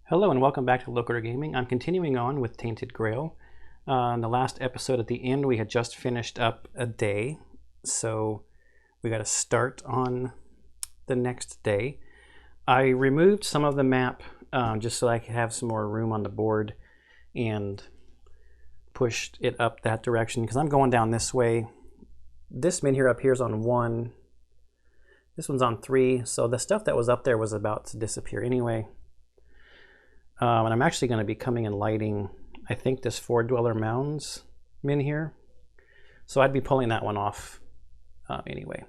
Hello and welcome back to Local Gaming. I'm continuing on with Tainted Grail. In the last episode at the end, we had just finished up a day, so we got to start on the next day. I removed some of the map just so I could have some more room on the board and pushed it up that direction because I'm going down this way. This min here up here is on 1. This one's on 3, so the stuff that was up there was about to disappear anyway. And I'm actually going to be coming and lighting, I think, this 4 Dweller Mounds min here. So I'd be pulling that one off anyway.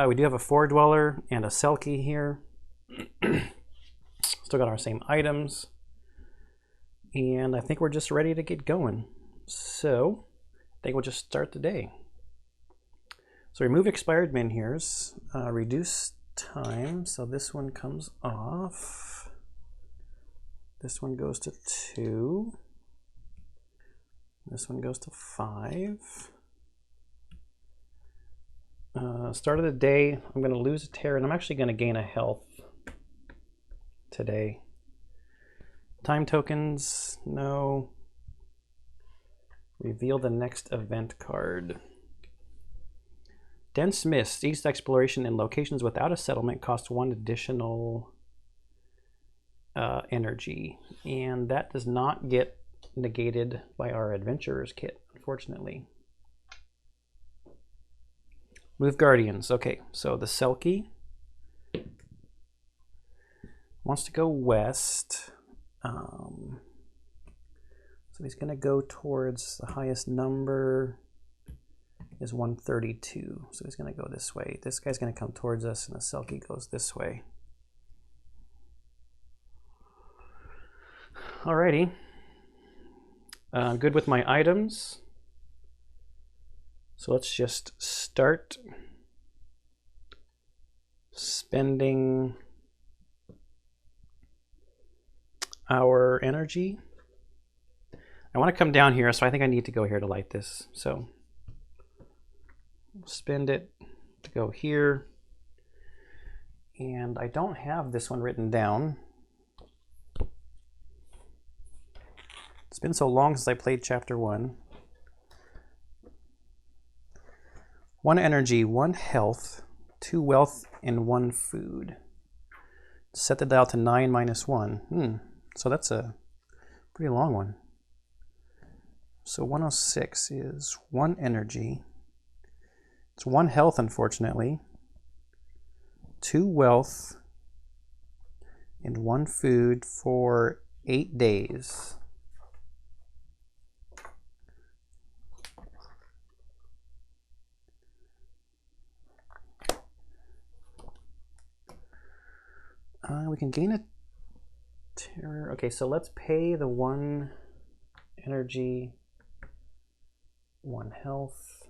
We do have a 4 Dweller and a Selkie here. Still got our same items. And I think we're just ready to get going. So I think we'll just start the day. So remove expired min here's, reduce time. So this one comes off. This one goes to 2. This one goes to 5. Start of the day, I'm going to lose a terror, and I'm actually going to gain a health today. Time tokens, no. Reveal the next event card. Dense Mist, east exploration in locations without a settlement costs 1 additional energy, and that does not get negated by our adventurer's kit, unfortunately. Move Guardians. Okay, so the Selkie wants to go west, so he's going to go towards the highest number is 132, so he's going to go this way. This guy's going to come towards us, and the Selkie goes this way. Alrighty, good with my items. So let's just start spending our energy. I want to come down here, so I think I need to go here to light this. So spend it to go here. And I don't have this one written down. It's been so long since I played Chapter 1. 1 energy, 1 health, 2 wealth, and 1 food. Set the dial to 9 minus 1. So that's a pretty long one. So 106 is 1 energy. It's 1 health, unfortunately. 2 wealth, and 1 food for 8 days. We can gain a terror. Okay, so let's pay the 1 energy, 1 health,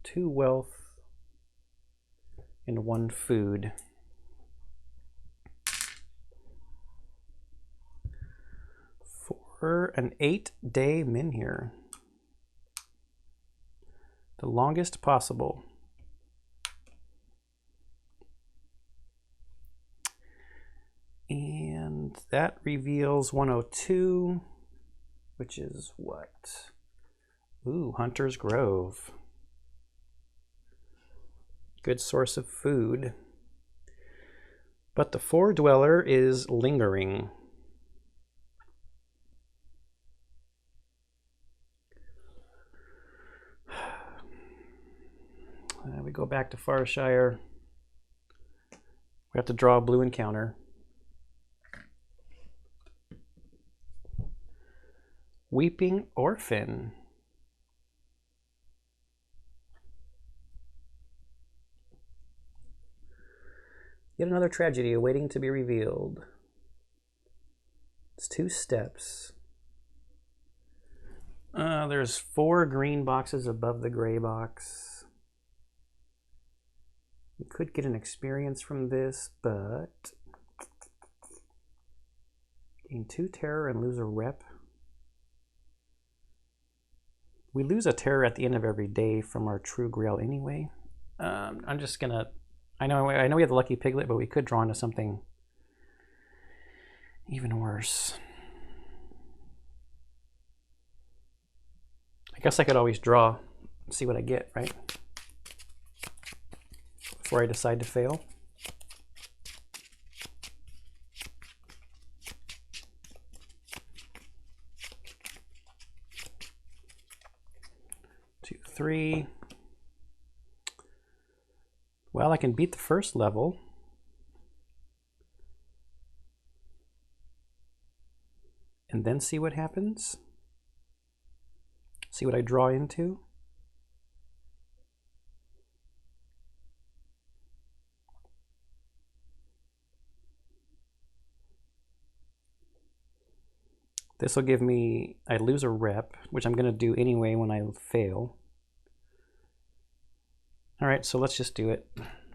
2 wealth, and 1 food. For an 8-day min here. The longest possible. And that reveals 102, which is what? Ooh, Hunter's Grove. Good source of food. But the 4 Dweller is lingering. We go back to Farshire. We have to draw a blue encounter. Weeping Orphan. Yet another tragedy awaiting to be revealed. It's 2 steps. There's 4 green boxes above the gray box. We could get an experience from this, but gain 2 terror and lose a rep. We lose a terror at the end of every day from our True Grail anyway. I'm just gonna I know we have the Lucky Piglet, but we could draw into something Even worse. I guess I could always draw and see what I get, right? Before I decide to fail. Two, three. Well, I can beat the first level. And then see what happens. See what I draw into. This will give me, I lose a rep, which I'm going to do anyway when I fail. All right, so let's just do it.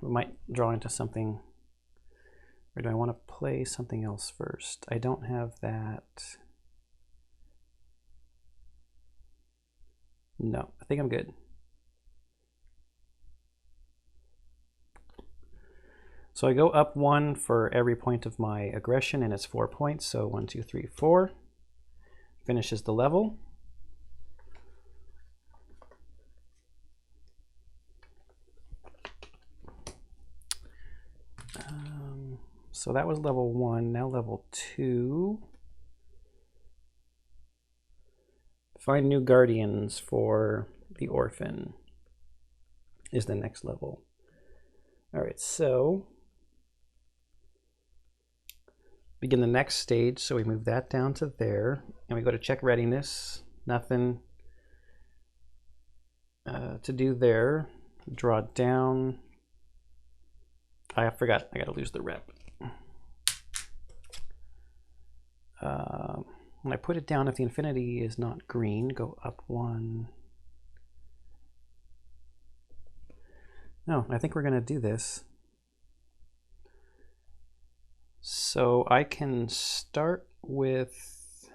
We might draw into something. Or do I want to play something else first? I don't have that. No, I think I'm good. So I go up 1 for every point of my aggression, and it's 4 points. So 1, 2, 3, 4. Finishes the level. So that was level 1. Now level 2. Find new guardians for the orphan is the next level. All right, so begin the next stage. So we move that down to there, and we go to check readiness. Nothing to do there. Draw down. I forgot, I got to lose the rep. When I put it down, if the infinity is not green, go up 1. No, I think we're going to do this. So I can start with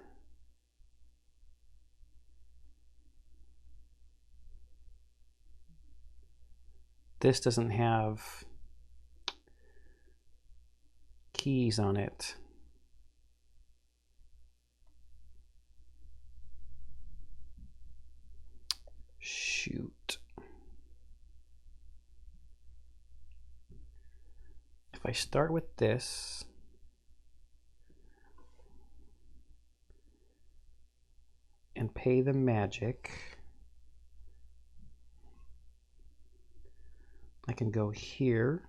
this. Doesn't have keys on it. Shoot. If I start with this, and pay the magic, I can go here.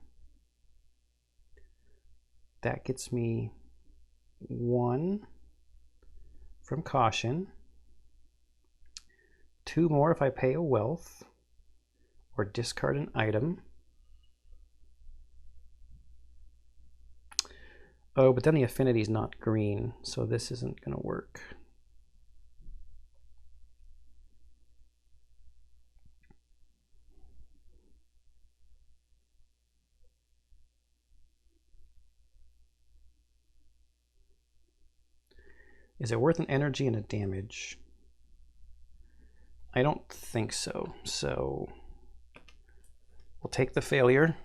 That gets me 1 from caution. 2 more if I pay a wealth or discard an item. Oh, but then the affinity is not green, so this isn't going to work. Is it worth an energy and a damage? I don't think so. So we'll take the failure.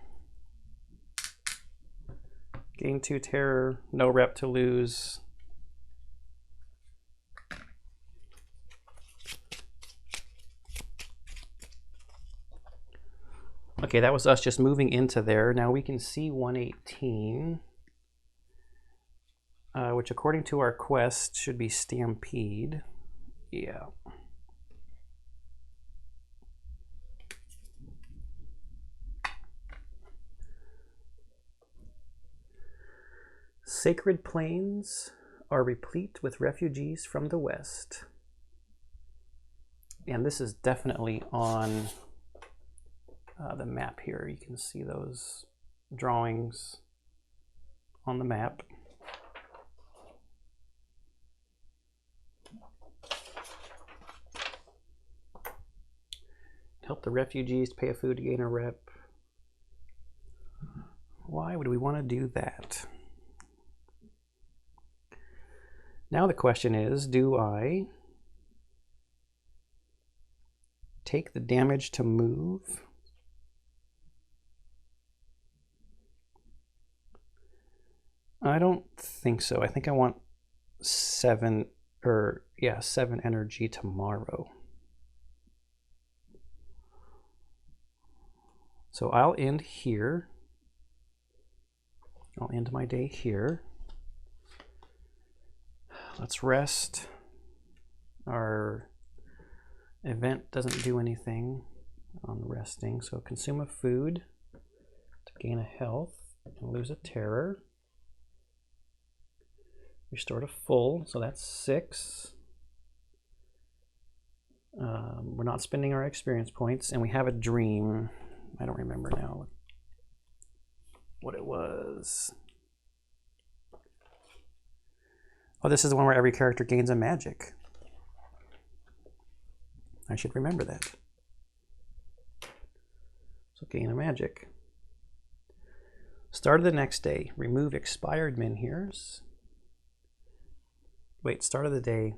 Gain 2 terror, no rep to lose. Okay, that was us just moving into there. Now we can see 118, which according to our quest should be Stampede. Yeah. Sacred plains are replete with refugees from the west. And this is definitely on the map here. You can see those drawings on the map. Help the refugees pay a food to gain a rep. Why would we want to do that? Now the question is, do I take the damage to move? I don't think so. I think I want 7 energy tomorrow. So I'll end here. I'll end my day here. Let's rest. Our event doesn't do anything on resting, so consume a food to gain a health and lose a terror. Restore to full, so that's 6. We're not spending our experience points, and we have a dream. I don't remember now what it was. Oh, this is the one where every character gains a magic. I should remember that. So gain a magic. Start of the next day. Remove expired menhirs. Wait, start of the day.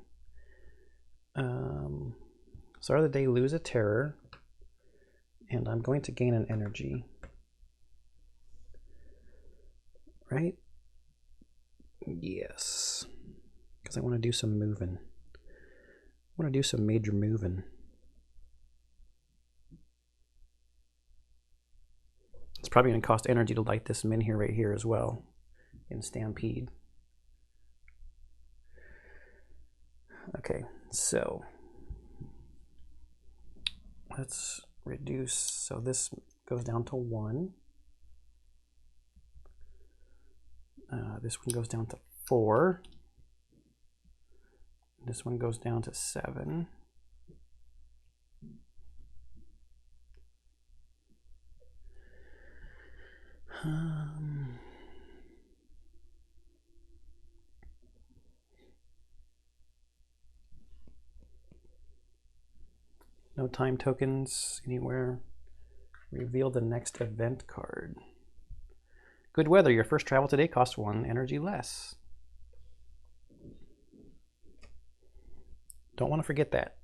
Start of the day, lose a terror. And I'm going to gain an energy. Right? Yes. Because I want to do some moving. I want to do some major moving. It's probably going to cost energy to light this menhir right here as well in Stampede. Okay, so let's reduce. So this goes down to 1. This one goes down to 4. This one goes down to 7. No time tokens anywhere. Reveal the next event card. Good weather. Your first travel today costs 1 energy less. Don't want to forget that.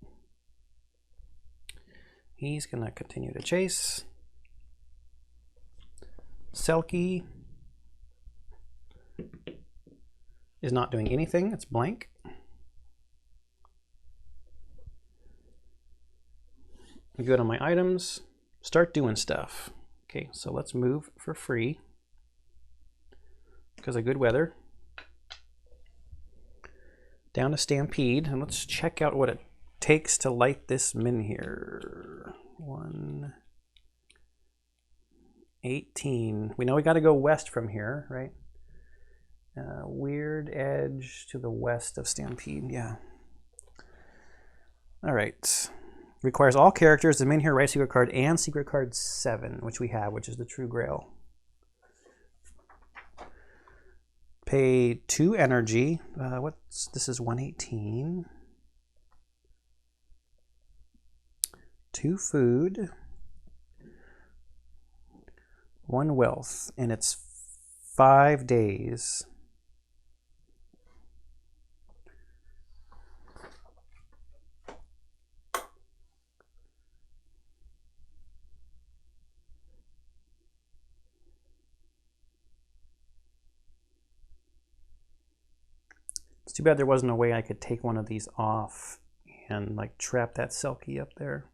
He's going to continue to chase. Selkie is not doing anything. It's blank. Good on my items. Start doing stuff. Okay, so let's move for free because of good weather. Down to Stampede, and let's check out what it takes to light this menhir. 118. We know we got to go west from here, right? Weird edge to the west of Stampede. Yeah. All right. Requires all characters to menhir right secret card and secret card 7, which we have, which is the True Grail. Pay 2 energy. This is 118. 2 food. 1 wealth, and it's 5 days. It's too bad there wasn't a way I could take one of these off and like trap that Selkie up there.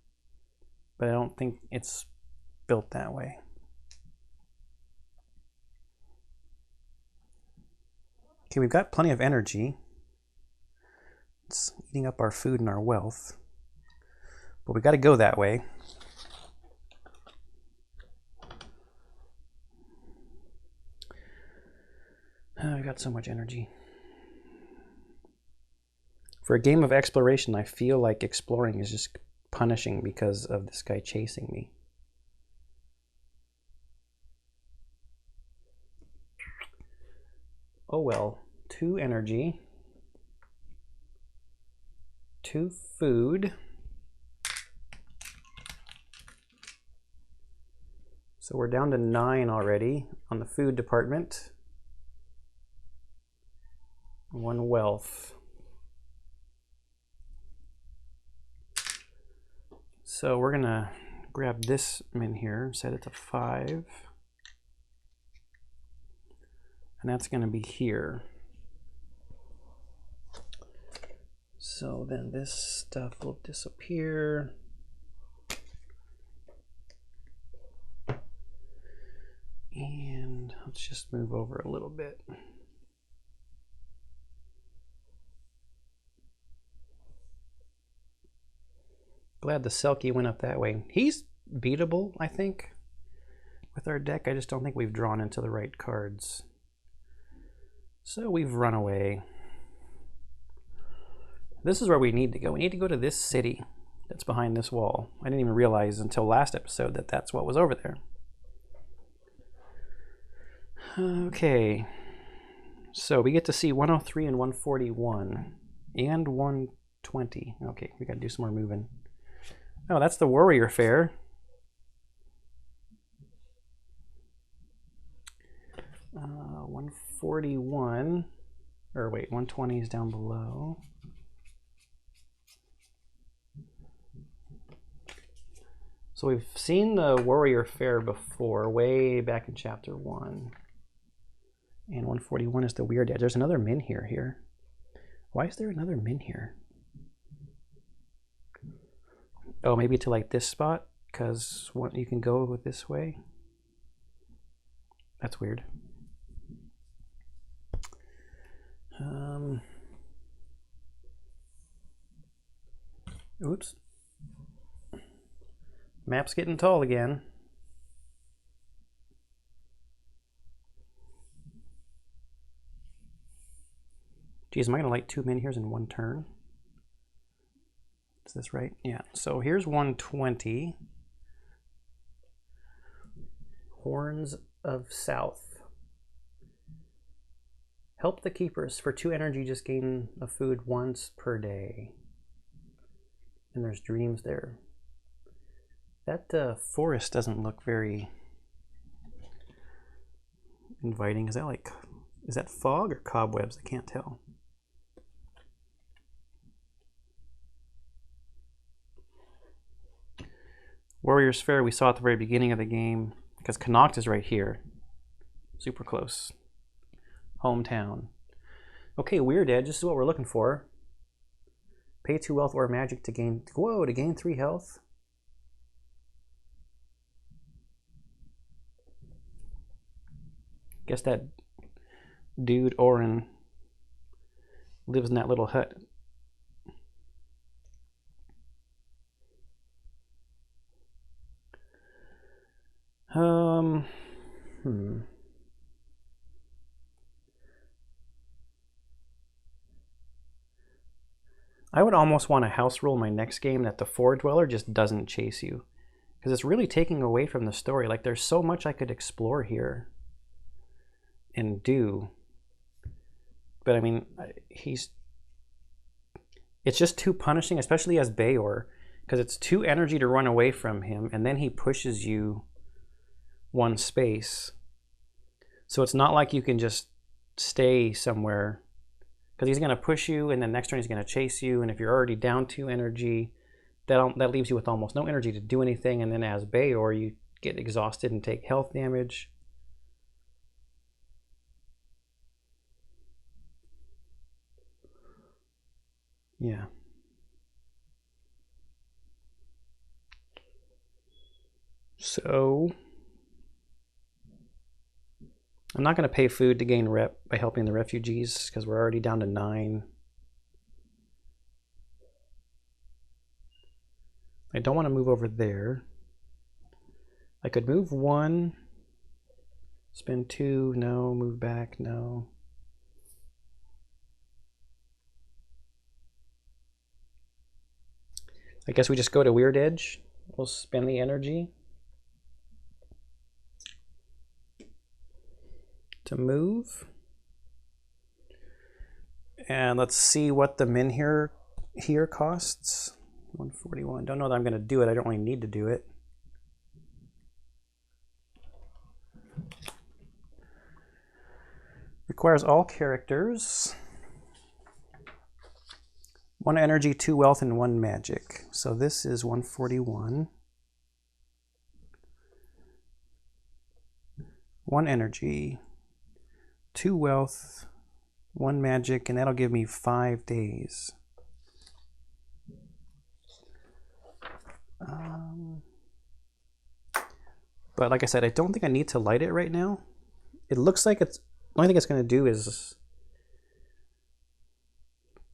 But I don't think it's built that way. Okay, we've got plenty of energy. It's eating up our food and our wealth. But we got to go that way. I got so much energy. For a game of exploration, I feel like exploring is just punishing because of this guy chasing me. Oh well. 2 energy. 2 food. So we're down to 9 already on the food department. 1 wealth. So we're gonna grab this menhir, set it to 5. And that's going to be here. So then this stuff will disappear. And let's just move over a little bit. Glad the Selkie went up that way. He's beatable, I think, with our deck. I just don't think we've drawn into the right cards. So we've run away. This is where we need to go. We need to go to this city that's behind this wall. I didn't even realize until last episode that that's what was over there. Okay. So we get to see 103 and 141 and 120. Okay, we got to do some more moving. Oh, that's the Warrior Fair. Uh, 141, or wait, 120 is down below. So we've seen the Warrior Fair before, way back in chapter 1. And 141 is the Weird Edge. There's another Menhir here. Why is there another Menhir? Oh, maybe to like this spot, because you can go with this way. That's weird. Oops. Map's getting tall again. Geez, am I going to light 2 Menhirs in one turn? Is this right? Yeah. So here's 120. Horns of South. Help the keepers. For 2 energy, just gain a food once per day. And there's dreams there. That forest doesn't look very inviting. Is that fog or cobwebs? I can't tell. Warriors Fair we saw at the very beginning of the game because Connacht is right here. Super close. Hometown. Okay, Weird Edge, this is what we're looking for. Pay 2 wealth or magic to gain, whoa, to gain 3 health. Guess that dude Orin lives in that little hut. I would almost want to house rule my next game that the Four Dweller just doesn't chase you, because it's really taking away from the story. Like, there's so much I could explore here and do, but I mean, it's just too punishing, especially as Beor, because it's 2 energy to run away from him, and then he pushes you 1 space. So it's not like you can just stay somewhere, because he's going to push you, and then next turn he's going to chase you, and if you're already down 2 energy, that leaves you with almost no energy to do anything, and then as Beor, you get exhausted and take health damage. Yeah. So I'm not going to pay food to gain rep by helping the refugees because we're already down to 9. I don't want to move over there. I could move 1, spend 2, no, move back, no. I guess we just go to Weird Edge. We'll spend the energy to move. And let's see what the Menhir here costs. 141. Don't know that I'm going to do it. I don't really need to do it. Requires all characters. 1 energy, 2 wealth, and 1 magic. So this is 141. 1 energy, 2 wealth, 1 magic, and that'll give me 5 days. But like I said, I don't think I need to light it right now. It looks like it's, the only thing it's going to do is,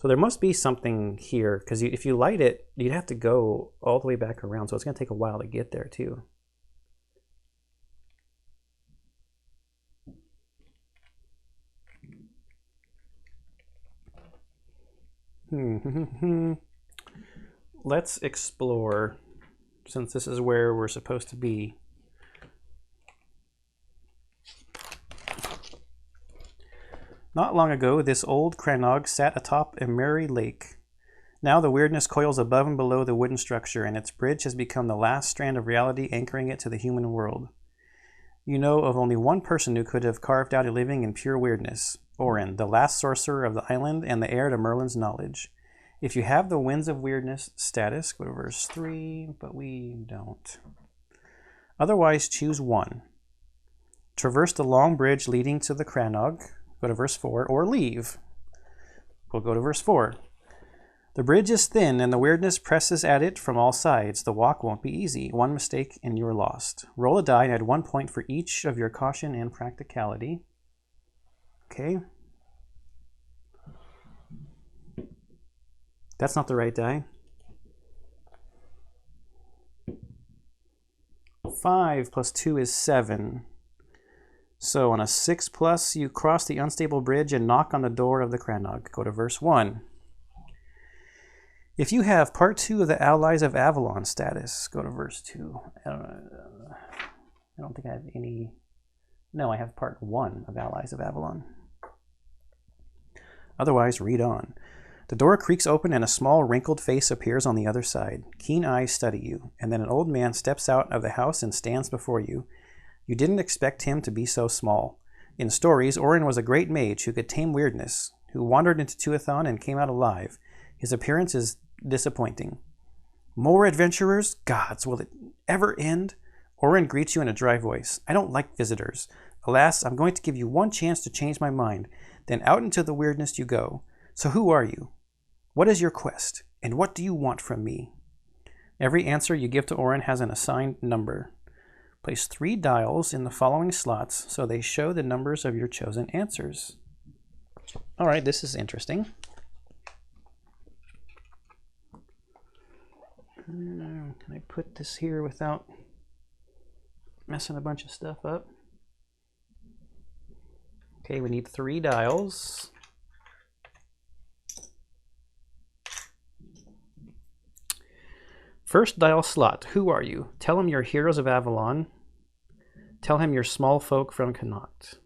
so there must be something here, because if you light it, you'd have to go all the way back around, so it's going to take a while to get there too. Let's explore, since this is where we're supposed to be. Not long ago, this old Crannog sat atop a merry lake. Now the weirdness coils above and below the wooden structure, and its bridge has become the last strand of reality anchoring it to the human world. You know of only one person who could have carved out a living in pure weirdness, Orin, the last sorcerer of the island and the heir to Merlin's knowledge. If you have the Winds of Weirdness status, go to verse 3, but we don't. Otherwise, choose one. Traverse the long bridge leading to the Crannog, go to verse 4, or leave. We'll go to verse 4. The bridge is thin and the weirdness presses at it from all sides. The walk won't be easy. One mistake and you're lost. Roll a die and add 1 point for each of your caution and practicality. Okay. That's not the right die. 5 plus 2 is 7. So on a 6 plus, you cross the unstable bridge and knock on the door of the Crannog. Go to verse 1. If you have part 2 of the Allies of Avalon status, go to verse 2. I don't think I have any. No, I have part 1 of Allies of Avalon. Otherwise, read on. The door creaks open and a small wrinkled face appears on the other side. Keen eyes study you, and then an old man steps out of the house and stands before you. You didn't expect him to be so small. In stories, Orin was a great mage who could tame weirdness, who wandered into Tuathon and came out alive. His appearance is disappointing. More adventurers? Gods, will it ever end? Orin greets you in a dry voice. I don't like visitors. Alas, I'm going to give you one chance to change my mind. Then out into the weirdness you go. So who are you? What is your quest? And what do you want from me? Every answer you give to Orin has an assigned number. Place 3 dials in the following slots so they show the numbers of your chosen answers. All right, this is interesting. Can I put this here without messing a bunch of stuff up? Okay, we need 3 dials. First dial slot, who are you? Tell him you're heroes of Avalon. Tell him you're small folk from Connacht.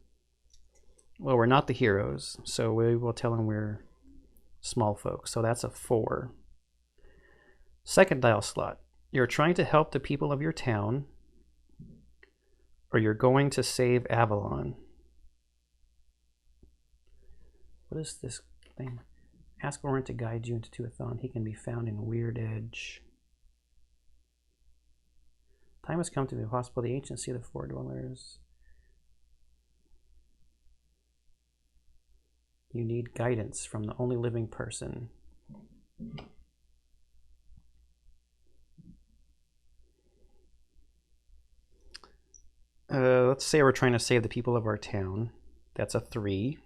Well, we're not the heroes, so we will tell him we're small folk. So that's a 4. Second dial slot, you're trying to help the people of your town, or you're going to save Avalon. What is this thing? Ask Orin to guide you into Tuathon. He can be found in Weird Edge. Time has come to be possible. The ancients see the 4 dwellers. You need guidance from the only living person. Let's say we're trying to save the people of our town. That's a 3.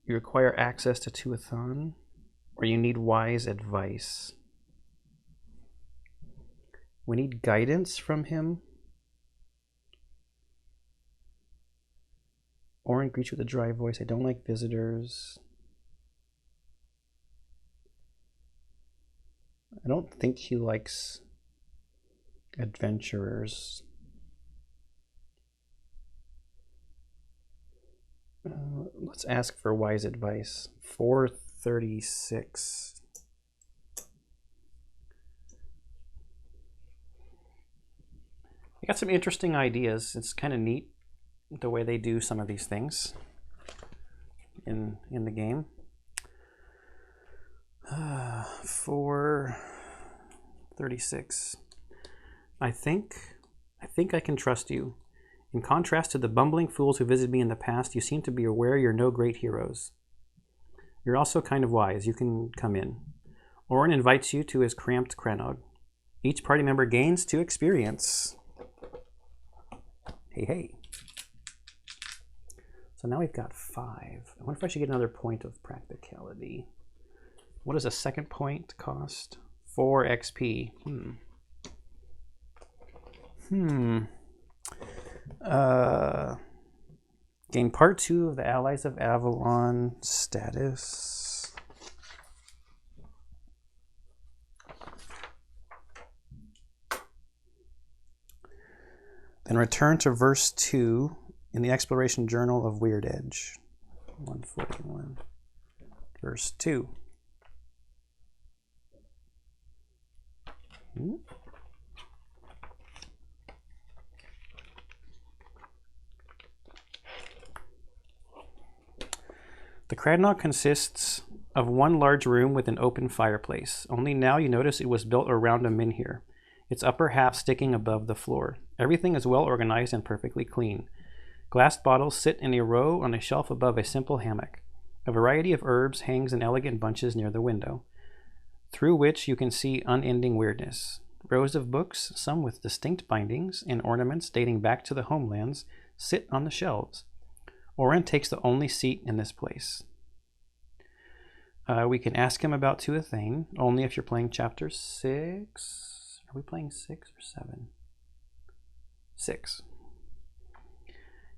You require access to Tuathon, or you need wise advice. We need guidance from him. Orin greets you with a dry voice. I don't like visitors. I don't think he likes adventurers. Let's ask for wise advice. 436. I got some interesting ideas. It's kind of neat the way they do some of these things in the game. 436. I think I can trust you. In contrast to the bumbling fools who visited me in the past, you seem to be aware you're no great heroes. You're also kind of wise. You can come in. Orin invites you to his cramped Cranog. Each party member gains 2 experience. Hey, hey. So now we've got 5. I wonder if I should get another point of practicality. What does a second point cost? 4 XP. Gain part 2 of the Allies of Avalon status. Then return to verse 2 in the Exploration Journal of Weird Edge. 141. Verse 2. The Cradnock consists of one large room with an open fireplace. Only now you notice it was built around a menhir, its upper half sticking above the floor. Everything is well organized and perfectly clean. Glass bottles sit in a row on a shelf above a simple hammock. A variety of herbs hangs in elegant bunches near the window, through which you can see unending weirdness. Rows of books, some with distinct bindings and ornaments dating back to the homelands, sit on the shelves. Orin takes the only seat in this place. We can ask him about Tuathane, only if you're playing chapter 6. Are we playing 6 or 7? 6.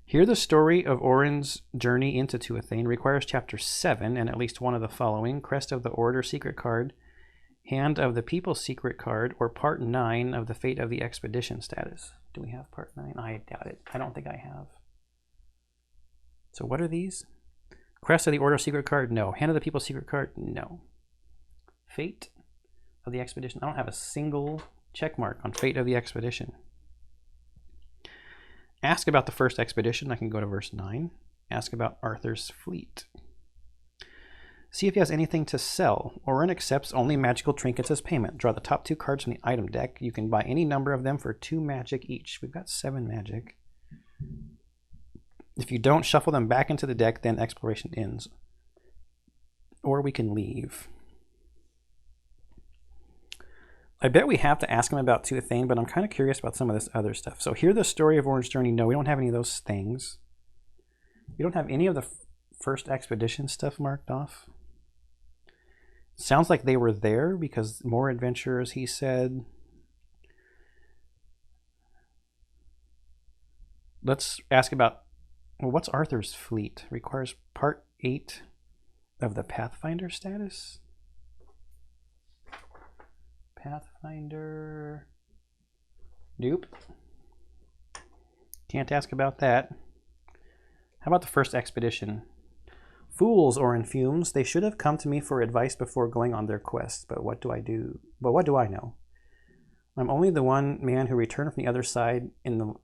Here the story of Orin's journey into Tuathane requires chapter 7 and at least one of the following: Crest of the Order secret card, Hand of the People secret card, or part 9 of the Fate of the Expedition status. Do we have part 9? I doubt it. I don't think I have. So what are these? Crest of the Order secret card? No. Hand of the People secret card? No. Fate of the Expedition? I don't have a single check mark on Fate of the Expedition. Ask about the first expedition. I can go to verse 9. Ask about Arthur's fleet. See if he has anything to sell. Orin accepts only magical trinkets as payment. Draw the top 2 cards from the item deck. You can buy any number of them for 2 magic each. We've got 7 magic. If you don't shuffle them back into the deck, then exploration ends. Or we can leave. I bet we have to ask him about Tuathane, but I'm kind of curious about some of this other stuff. So here the story of Orin's journey. No, we don't have any of those things. We don't have any of the first expedition stuff marked off. Sounds like they were there because more adventurers, he said. Let's ask about, well, what's Arthur's fleet? Requires part 8 of the Pathfinder status. Pathfinder. Nope. Can't ask about that. How about the first expedition? Fools, Orin fumes. They should have come to me for advice before going on their quest. But what do I do? But what do I know? I'm only the one man who returned from the other side in the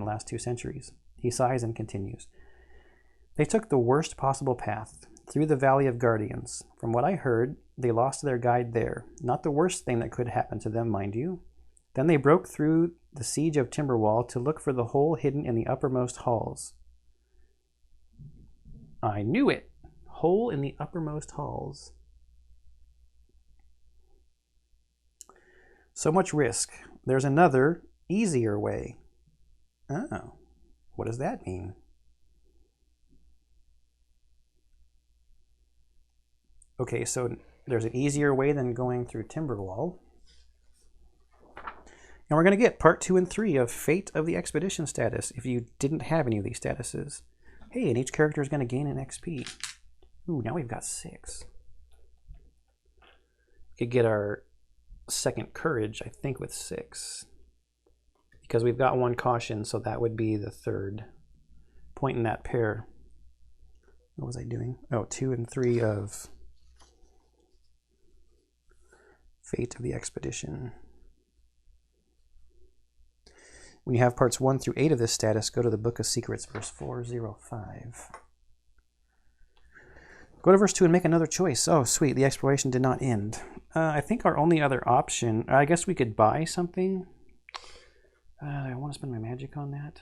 last 2 centuries. He sighs and continues. They took the worst possible path, through the Valley of Guardians. From what I heard, they lost their guide there. Not the worst thing that could happen to them, mind you. Then they broke through the siege of Timberwall to look for the hole hidden in the uppermost halls. I knew it! Hole in the uppermost halls. So much risk. There's another, easier way. Oh, what does that mean? Okay, so there's an easier way than going through Timberwall. And we're going to get part 2 and 3 of Fate of the Expedition status if you didn't have any of these statuses. Hey, and each character is going to gain an XP. Ooh, now we've got 6. We could get our second courage, I think, with 6. Because we've got 1 caution, so that would be the 3rd point in that pair. What was I doing? Oh, 2 and 3 of Fate of the Expedition. When you have parts 1 through 8 of this status, go to the Book of Secrets, verse 405. Go to verse 2 and make another choice. Oh, sweet. The exploration did not end. I think our only other option, I guess we could buy something. I want to spend my magic on that.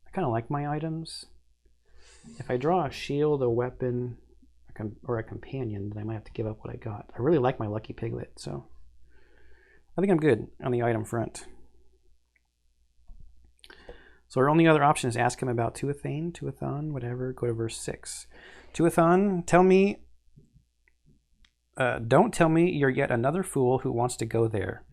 I kind of like my items. If I draw a shield, a weapon, or a companion, then I might have to give up what I got. I really like my Lucky Piglet, so I think I'm good on the item front. So our only other option is ask him about Tuathon, whatever. Go to verse 6. Tuathon, tell me, don't tell me you're yet another fool who wants to go there.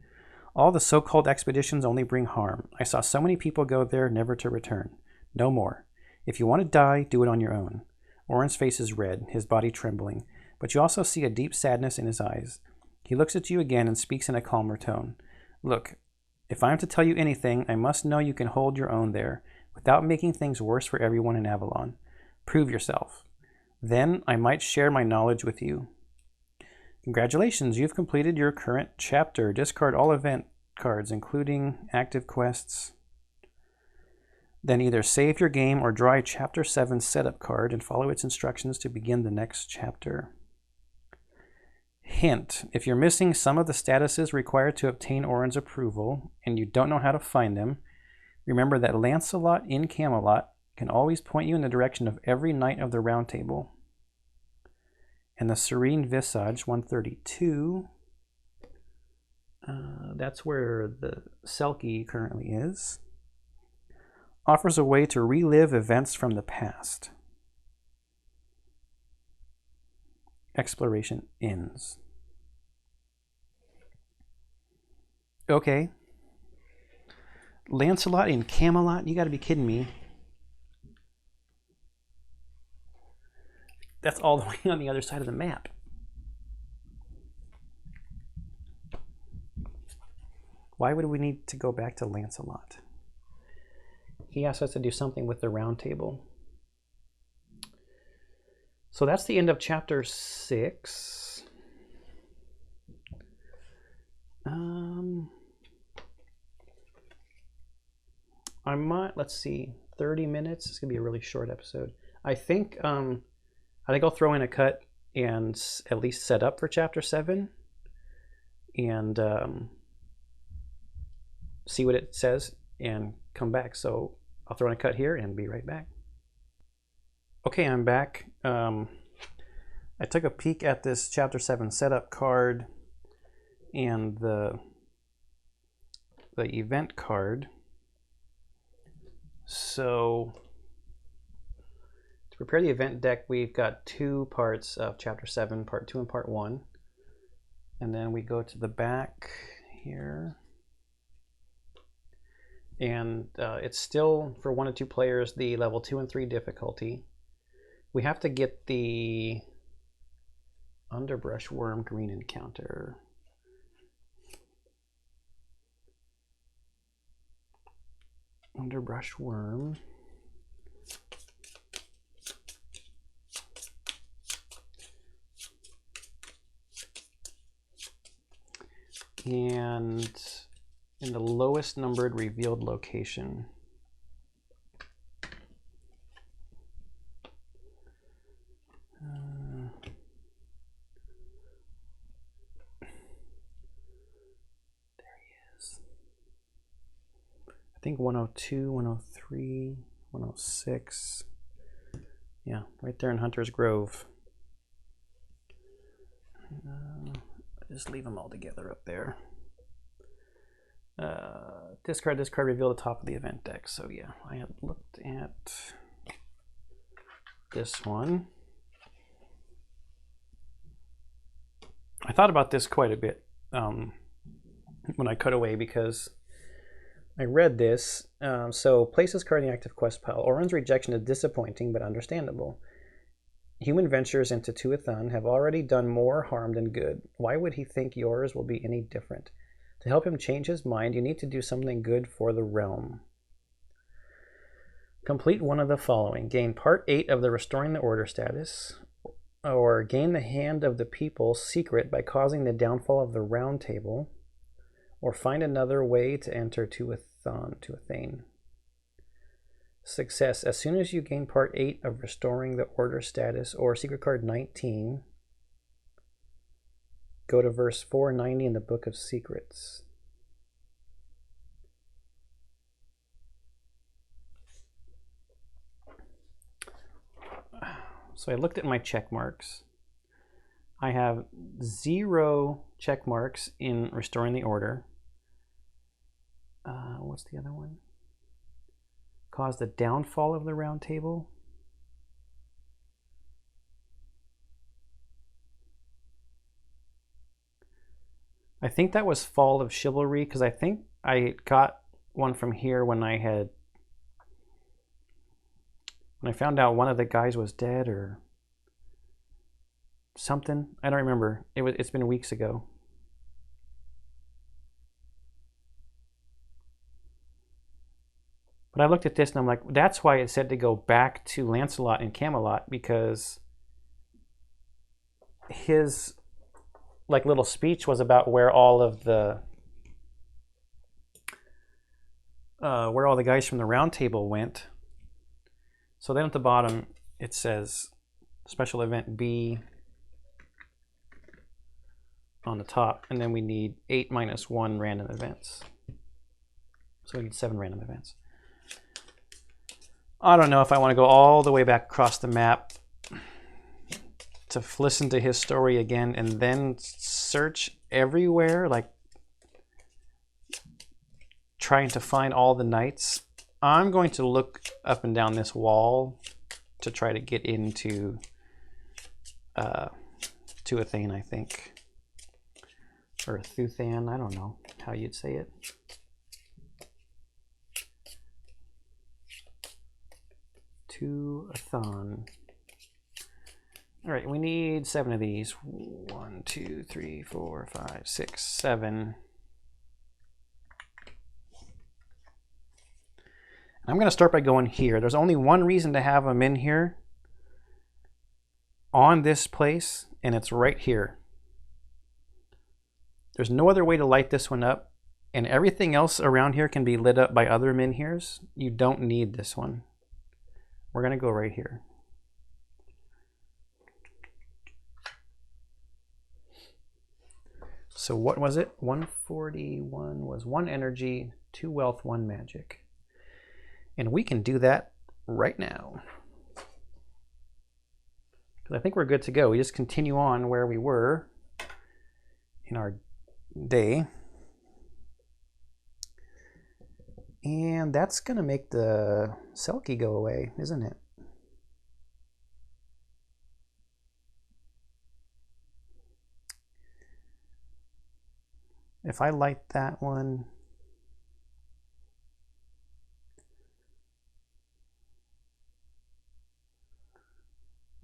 All the so-called expeditions only bring harm. I saw so many people go there, never to return. No more. If you want to die, do it on your own. Orin's face is red, his body trembling, but you also see a deep sadness in his eyes. He looks at you again and speaks in a calmer tone. Look, if I am to tell you anything, I must know you can hold your own there, without making things worse for everyone in Avalon. Prove yourself. Then I might share my knowledge with you. Congratulations, you've completed your current chapter. Discard all event cards, including active quests. Then either save your game or draw a Chapter 7 setup card and follow its instructions to begin the next chapter. Hint, if you're missing some of the statuses required to obtain Orin's approval, and you don't know how to find them, remember that Lancelot in Camelot can always point you in the direction of every knight of the Round Table. And the Serene Visage, 132, that's where the Selkie currently is, offers a way to relive events from the past. Exploration ends. Okay. Lancelot in Camelot? You gotta be kidding me. That's all the way on the other side of the map. Why would we need to go back to Lancelot? He asked us to do something with the Round Table. So that's the end of chapter 6. I might, let's see, 30 minutes. It's gonna be a really short episode. I think I'll throw in a cut and at least set up for chapter 7 and see what it says and come back. So I'll throw in a cut here and be right back. Okay, I'm back. I took a peek at this chapter 7 setup card and the event card. So to prepare the event deck, we've got 2 parts of chapter 7, part 2 and part 1. And then we go to the back here. And it's still, for 1 to 2 players, the level 2 and 3 difficulty. We have to get the Underbrush Worm green encounter. Underbrush Worm. And in the lowest numbered revealed location. There he is. I think 102, 103, 106. Yeah, right there in Hunter's Grove. Just leave them all together up there. Discard this card, reveal the top of the event deck. So yeah, I had looked at this one. I thought about this quite a bit when I cut away because I read this. So place this card in the active quest pile. Orin's rejection is disappointing but understandable. Human ventures into Tuathon have already done more harm than good. Why would he think yours will be any different? To help him change his mind, you need to do something good for the realm. Complete one of the following. Gain part 8 of the Restoring the Order status, or gain the Hand of the People secret by causing the downfall of the Round Table, or find another way to enter Tuathane. Success. As soon as you gain part 8 of Restoring the Order status, or secret card 19, go to verse 490 in the Book of Secrets. So I looked at my check marks. I have 0 check marks in restoring the order. What's the other one? Cause the downfall of the round table. I think that was Fall of Chivalry, because I think I got one from here when I found out one of the guys was dead or something. I don't remember. It's been weeks ago. But I looked at this and I'm like, that's why it said to go back to Lancelot in Camelot, because his like little speech was about where all the guys from the round table went. So then at the bottom it says special event B on the top, and then we need 8 minus 1 random events. So we need 7 random events. I don't know if I want to go all the way back across the map to listen to his story again and then search everywhere, like trying to find all the knights. I'm going to look up and down this wall to try to get into Tuathain, I think. Or Thuthan, I don't know how you'd say it. Tuathain. All right, we need 7 of these. 1, 2, 3, 4, 5, 6, 7. I'm going to start by going here. There's only one reason to have them in here on this place, and it's right here. There's no other way to light this one up, and everything else around here can be lit up by other menhirs. You don't need this one. We're going to go right here. So what was it? 141 was 1 energy, 2 wealth, 1 magic. And we can do that right now. Because I think we're good to go. We just continue on where we were in our day. And that's going to make the Selkie go away, isn't it? If I light that one,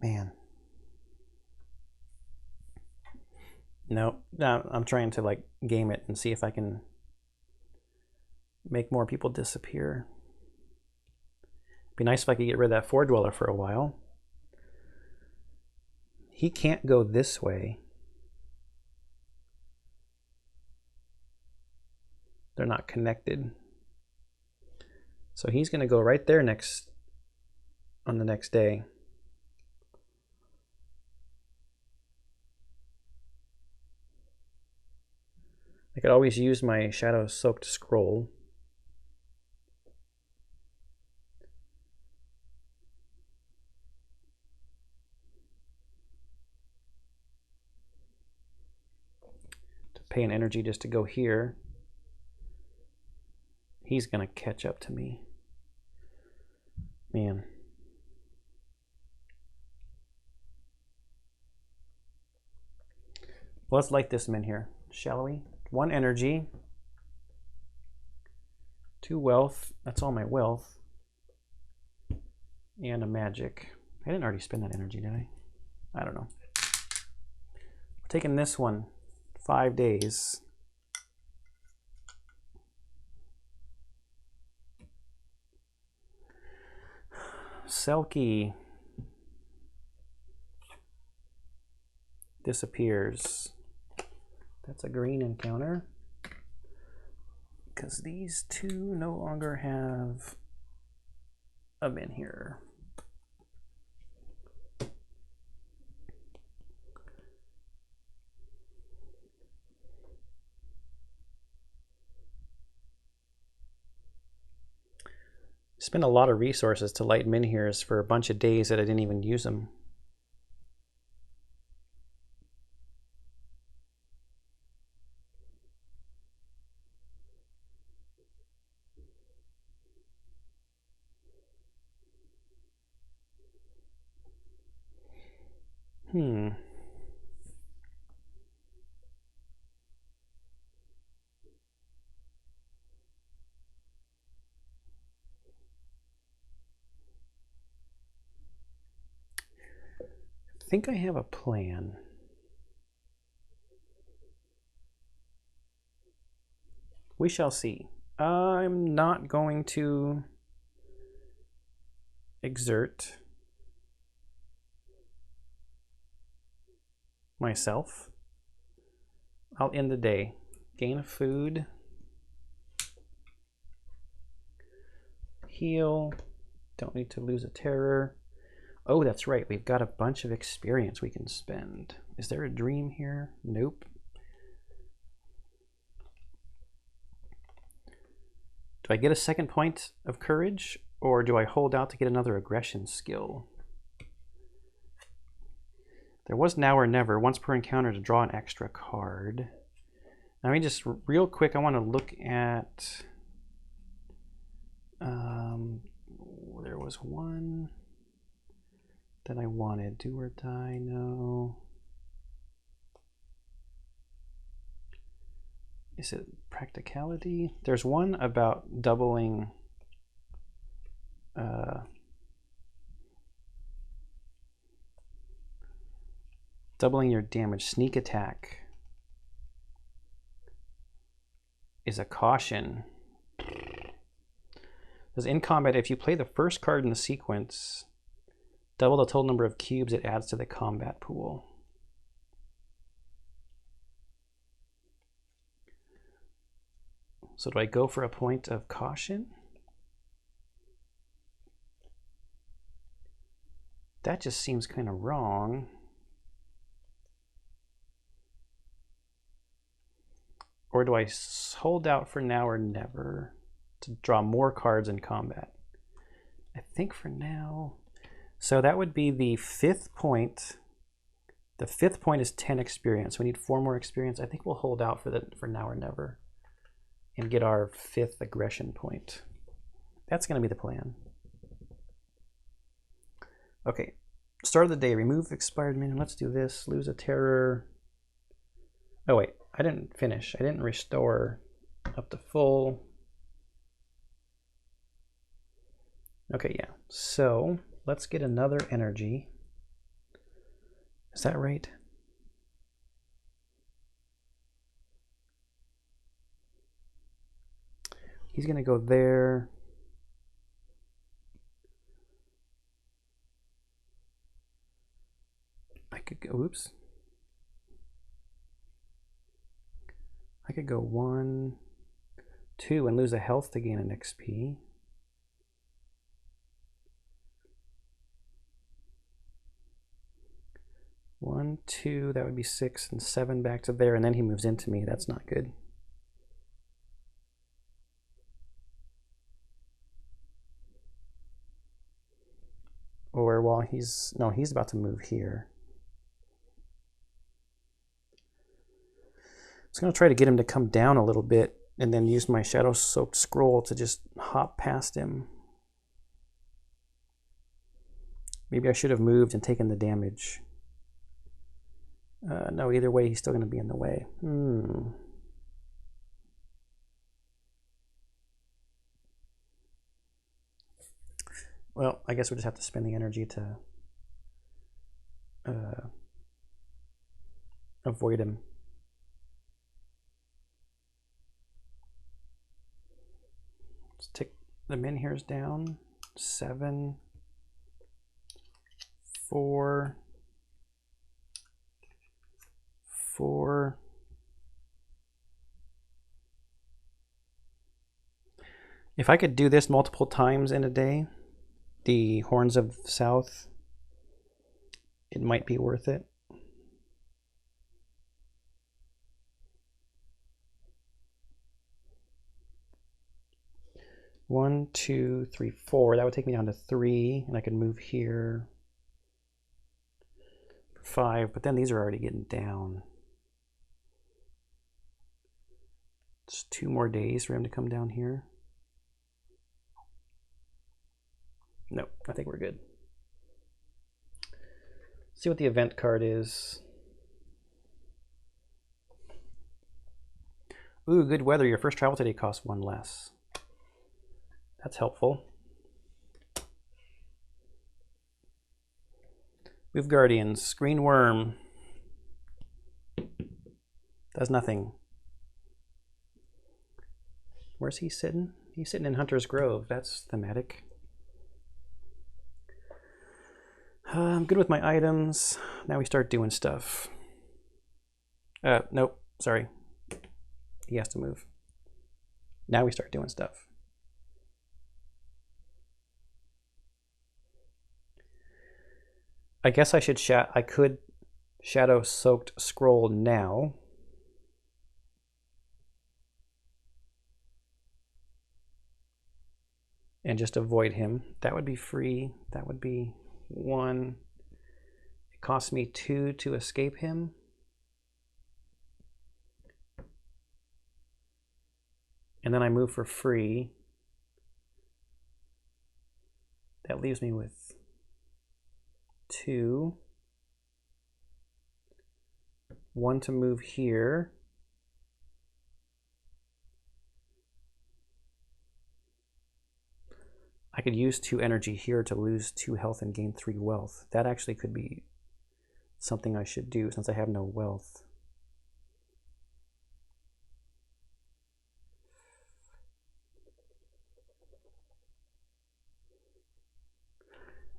man. No, I'm trying to like game it and see if I can make more people disappear. Be nice if I could get rid of that 4-dweller for a while. He can't go this way. They're not connected. So he's going to go right there on the next day. I could always use my shadow soaked scroll. To pay an energy just to go here. He's going to catch up to me. Man. Well, let's light this menhir, shall we? 1 energy. 2 wealth. That's all my wealth. And a magic. I didn't already spend that energy, did I? I don't know. We're taking this one. 5 days. Selkie disappears. That's a green encounter because these 2 no longer have a menhir. Spent a lot of resources to light menhirs for a bunch of days that I didn't even use them. I think I have a plan. We shall see. I'm not going to exert myself. I'll end the day. Gain food. Heal. Don't need to lose a terror. Oh, that's right. We've got a bunch of experience we can spend. Is there a dream here? Nope. Do I get a second point of courage, or do I hold out to get another aggression skill? There was now or never, once per encounter, to draw an extra card. Now, just real quick, I want to look at... there was one that I wanted. Do or die? No. Is it practicality? There's one about doubling doubling your damage. Sneak attack is a caution. Because in combat, if you play the first card in the sequence, double the total number of cubes it adds to the combat pool. So do I go for a point of caution? That just seems kind of wrong. Or do I hold out for now or never to draw more cards in combat? I think for now. So that would be the 5th point. The 5th point is 10 experience. We need 4 more experience. I think we'll hold out for now or never and get our 5th aggression point. That's going to be the plan. Okay, start of the day. Remove expired minion. Let's do this. Lose a terror. Oh wait, I didn't finish. I didn't restore up to full. Okay, yeah. So let's get another energy. Is that right? He's going to go there. I could go, oops. I could go 1, 2 and lose a health to gain an XP. One, 2, that would be 6 and 7 back to there, and then he moves into me. That's not good. Or while he's, no, he's about to move here. I was going to try to get him to come down a little bit and then use my shadow-soaked scroll to just hop past him. Maybe I should have moved and taken the damage. No, either way, he's still going to be in the way. Well, I guess we'll just have to spend the energy to avoid him. Let's tick the menhirs down. 7, 4, 4. If I could do this multiple times in a day, the Horns of the South, it might be worth it. One, 2, 3, 4. That would take me down to 3, and I could move here for 5, but then these are already getting down. It's 2 more days for him to come down here. Nope, I think we're good. See what the event card is. Ooh, good weather. Your first travel today costs 1 less. That's helpful. Move Guardians. Green Worm. Does nothing. Where's he sitting? He's sitting in Hunter's Grove. That's thematic. I'm good with my items. Now we start doing stuff. Nope. Sorry. He has to move. Now we start doing stuff. I guess I should I could Shadow Soaked Scroll now. And just avoid him. That would be free. That would be 1. It costs me 2 to escape him. And then I move for free. That leaves me with 2. 1 to move here. I could use 2 energy here to lose 2 health and gain 3 wealth. That actually could be something I should do since I have no wealth.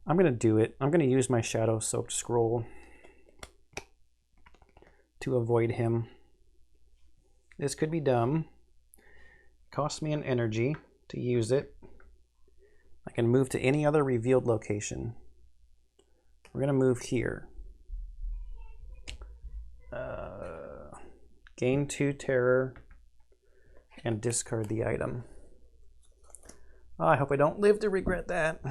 I'm going to do it. I'm going to use my Shadow Soaked Scroll to avoid him. This could be dumb. Costs me an energy to use it. I can move to any other revealed location. We're going to move here. Gain 2 terror and discard the item. Oh, I hope I don't live to regret that.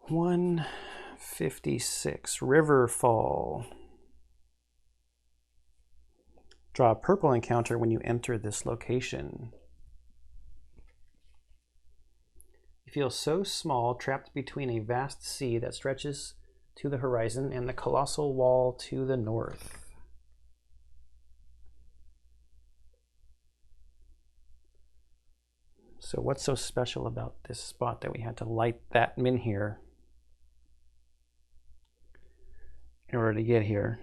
156. Riverfall. Draw a purple encounter when you enter this location. You feel so small, trapped between a vast sea that stretches to the horizon and the colossal wall to the north. So what's so special about this spot that we had to light that in here in order to get here?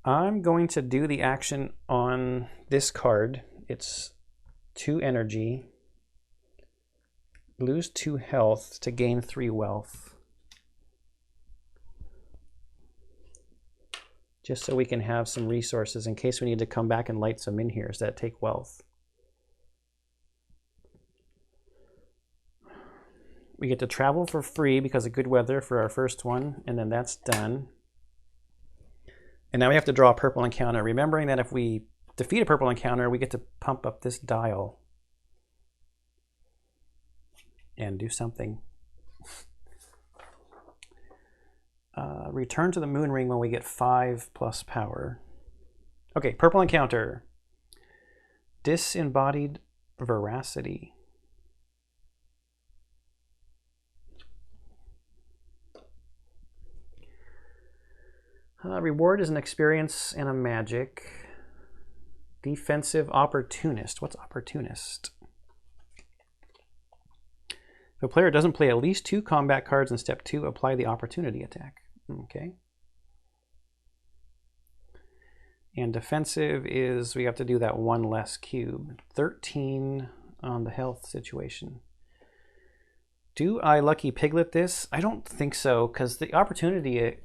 I'm going to do the action on this card. It's 2 energy, lose 2 health to gain 3 wealth. Just so we can have some resources in case we need to come back and light some in here that take wealth. We get to travel for free because of good weather for our first one, and then that's done. And now we have to draw a purple encounter, remembering that if we defeat a purple encounter, we get to pump up this dial and do something. Return to the moon ring when we get 5+ power. Okay, purple encounter. Disembodied veracity. Reward is an experience and a magic. Defensive opportunist. What's opportunist? If a player doesn't play at least 2 combat cards in step 2, apply the opportunity attack. Okay. And defensive is we have to do that 1 less cube. 13 on the health situation. Do I Lucky Piglet this? I don't think so, because the opportunity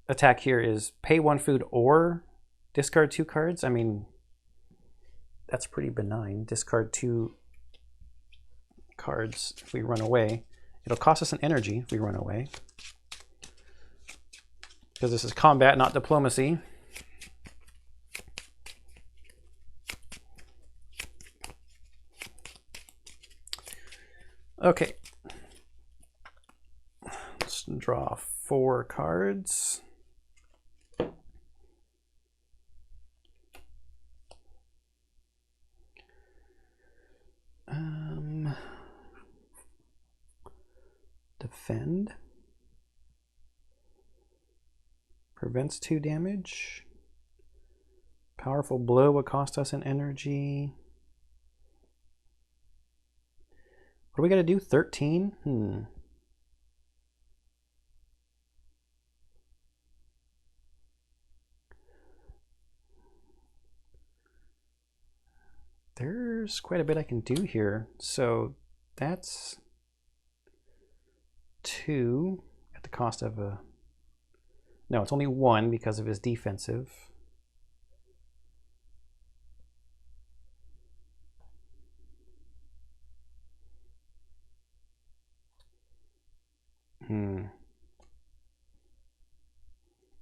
attack here is pay 1 food or discard 2 cards. I mean, that's pretty benign. Discard 2 cards if we run away. It'll cost us an energy if we run away, because this is combat, not diplomacy. Okay. Let's draw 4 cards. Defend. Prevents 2 damage. Powerful blow will cost us an energy. What do we got to do? 13? There's quite a bit I can do here. So that's 2 at the cost of a... No, it's only 1 because of his defensive. I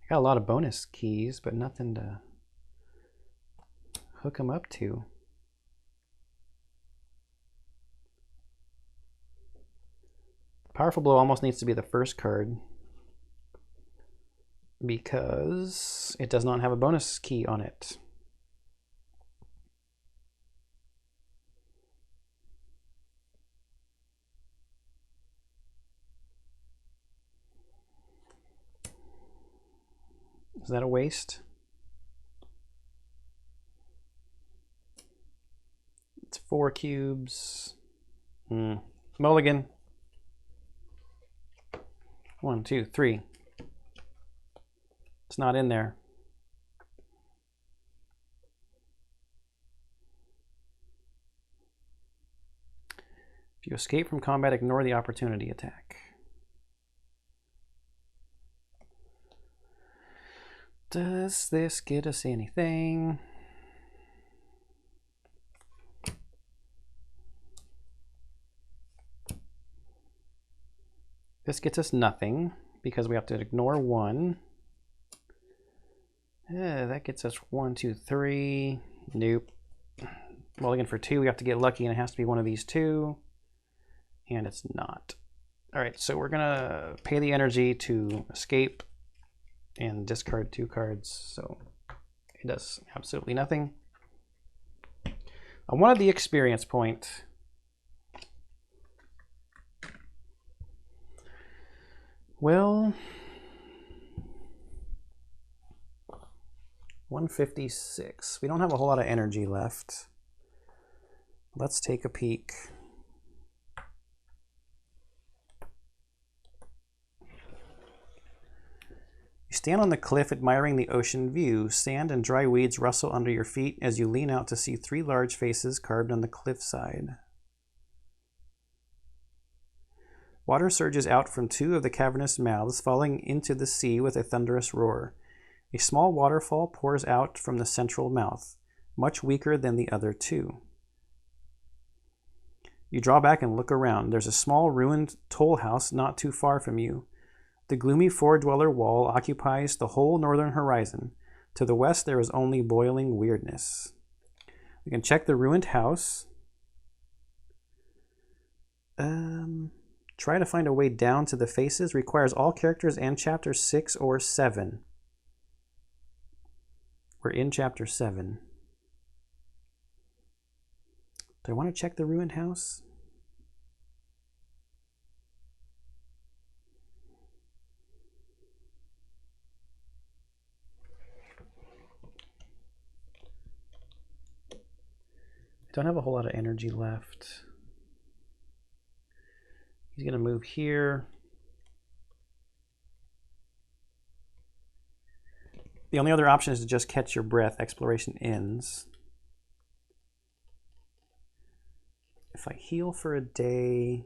got a lot of bonus keys, but nothing to hook him up to. Powerful Blow almost needs to be the first card because it does not have a bonus key on it. Is that a waste? It's 4 cubes. Mulligan. 1, 2, 3. It's not in there. If you escape from combat, ignore the opportunity attack. Does this get us anything? This gets us nothing because we have to ignore 1. That gets us 1, 2, 3. Nope. Mulligan for 2. We have to get lucky and it has to be one of these 2. And it's not. All right, so we're gonna pay the energy to escape and discard 2 cards. So it does absolutely nothing. I wanted the experience point. Well, 156. We don't have a whole lot of energy left. Let's take a peek. You stand on the cliff admiring the ocean view. Sand and dry weeds rustle under your feet as you lean out to see 3 large faces carved on the cliffside. Water surges out from 2 of the cavernous mouths, falling into the sea with a thunderous roar. A small waterfall pours out from the central mouth, much weaker than the other 2. You draw back and look around. There's a small ruined toll house not too far from you. The gloomy 4-dweller wall occupies the whole northern horizon. To the west, there is only boiling weirdness. We can check the ruined house. Try to find a way down to the faces. Requires all characters and chapter 6 or 7. We're in chapter 7. Do I want to check the ruined house? I don't have a whole lot of energy left. He's going to move here. The only other option is to just catch your breath. Exploration ends. If I heal for a day...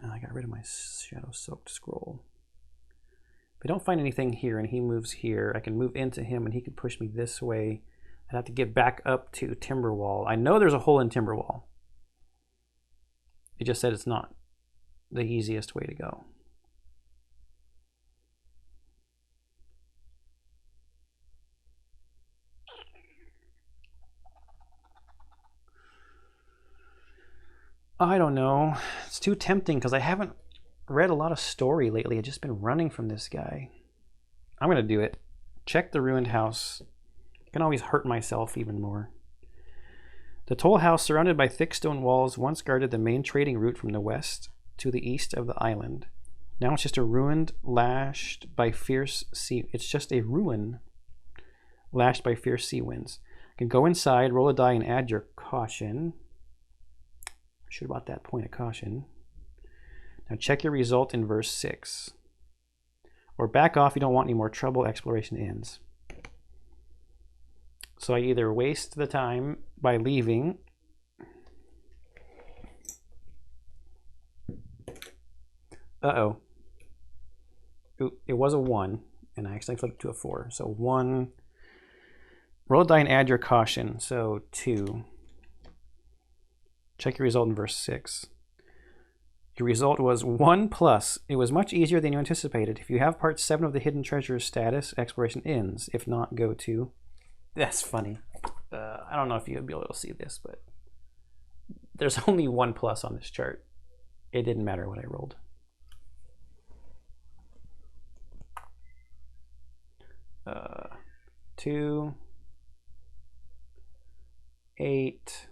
Oh, I got rid of my shadow-soaked scroll. If I don't find anything here and he moves here, I can move into him and he can push me this way. I'd have to get back up to Timberwall. I know there's a hole in Timberwall. It just said it's not the easiest way to go. I don't know. It's too tempting because I haven't read a lot of story lately. I've just been running from this guy. I'm going to do it. Check the ruined house. I can always hurt myself even more. The toll house, surrounded by thick stone walls, once guarded the main trading route from the west to the east of the island. Now it's just a ruin lashed by fierce sea. It's just a ruin lashed by fierce sea winds. You can go inside, roll a die, and add your caution. I should have bought that point of caution. Now check your result in verse 6. Or back off, you don't want any more trouble, exploration ends. So I either waste the time by leaving. Uh-oh. It was a 1, and I actually flipped it to a 4. So 1. Roll a die and add your caution. So 2. Check your result in verse 6. Your result was 1+. It was much easier than you anticipated. If you have part 7 of the hidden treasures status, exploration ends. If not, go to... That's funny. I don't know if you'll be able to see this, but there's only 1+ on this chart. It didn't matter what I rolled. Uh, 2, 8,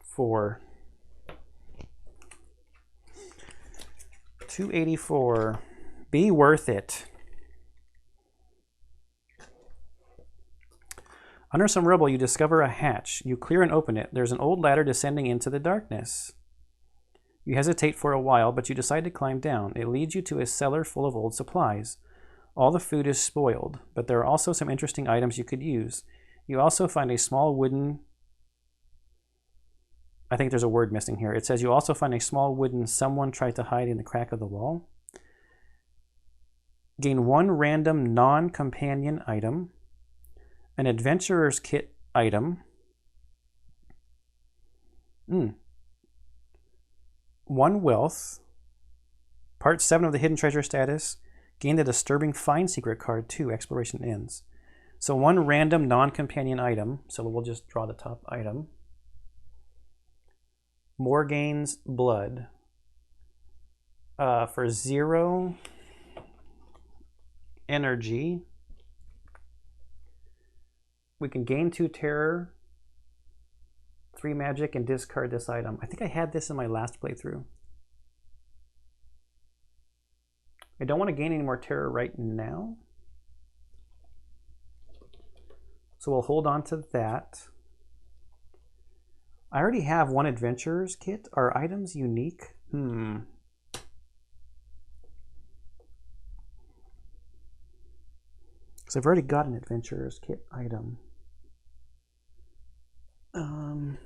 4. 284. Be worth it. Under some rubble, you discover a hatch. You clear and open it. There's an old ladder descending into the darkness. You hesitate for a while, but you decide to climb down. It leads you to a cellar full of old supplies. All the food is spoiled, but there are also some interesting items you could use. You also find a small wooden... I think there's a word missing here. It says you also find a small wooden someone tried to hide in the crack of the wall. Gain 1 random non-companion item. An adventurer's kit item. 1 wealth. Part 7 of the hidden treasure status. Gain the disturbing find secret card 2. Exploration ends. So 1 random non-companion item. So we'll just draw the top item. Morgaine's blood. For 0 energy, we can gain 2 terror, 3 magic, and discard this item. I think I had this in my last playthrough. I don't want to gain any more terror right now, so we'll hold on to that. I already have 1 adventurer's kit. Are items unique? Because I've already got an adventurer's kit item. I'm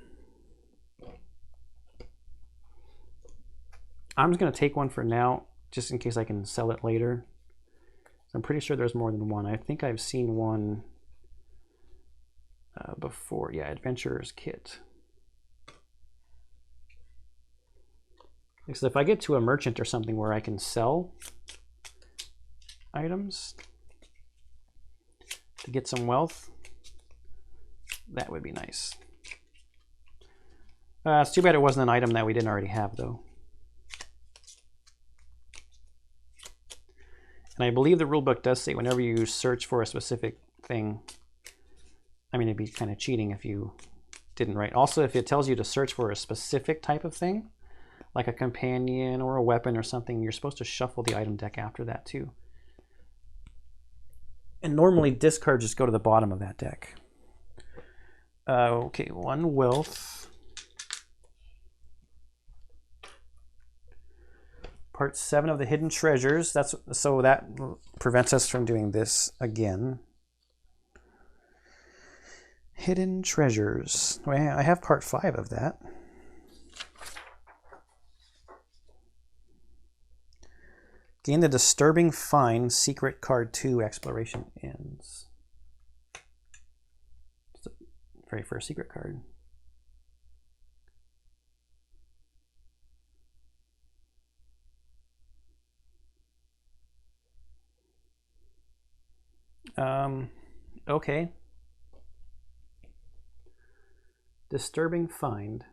just going to take 1 for now, just in case I can sell it later. I'm pretty sure there's more than 1. I think I've seen 1 before. Yeah, adventurer's kit. Because if I get to a merchant or something where I can sell items to get some wealth, that would be nice. It's too bad it wasn't an item that we didn't already have, though. And I believe the rulebook does say whenever you search for a specific thing, I mean, it'd be kind of cheating if you didn't write. Also, if it tells you to search for a specific type of thing, like a companion or a weapon or something, you're supposed to shuffle the item deck after that too. And normally discards just go to the bottom of that deck. Okay, 1 wealth. Part 7 of the hidden treasures. So that prevents us from doing this again. Hidden treasures. I have part 5 of that. Gain the disturbing find secret card 2. Exploration ends. It's the very first secret card. Okay. Disturbing find.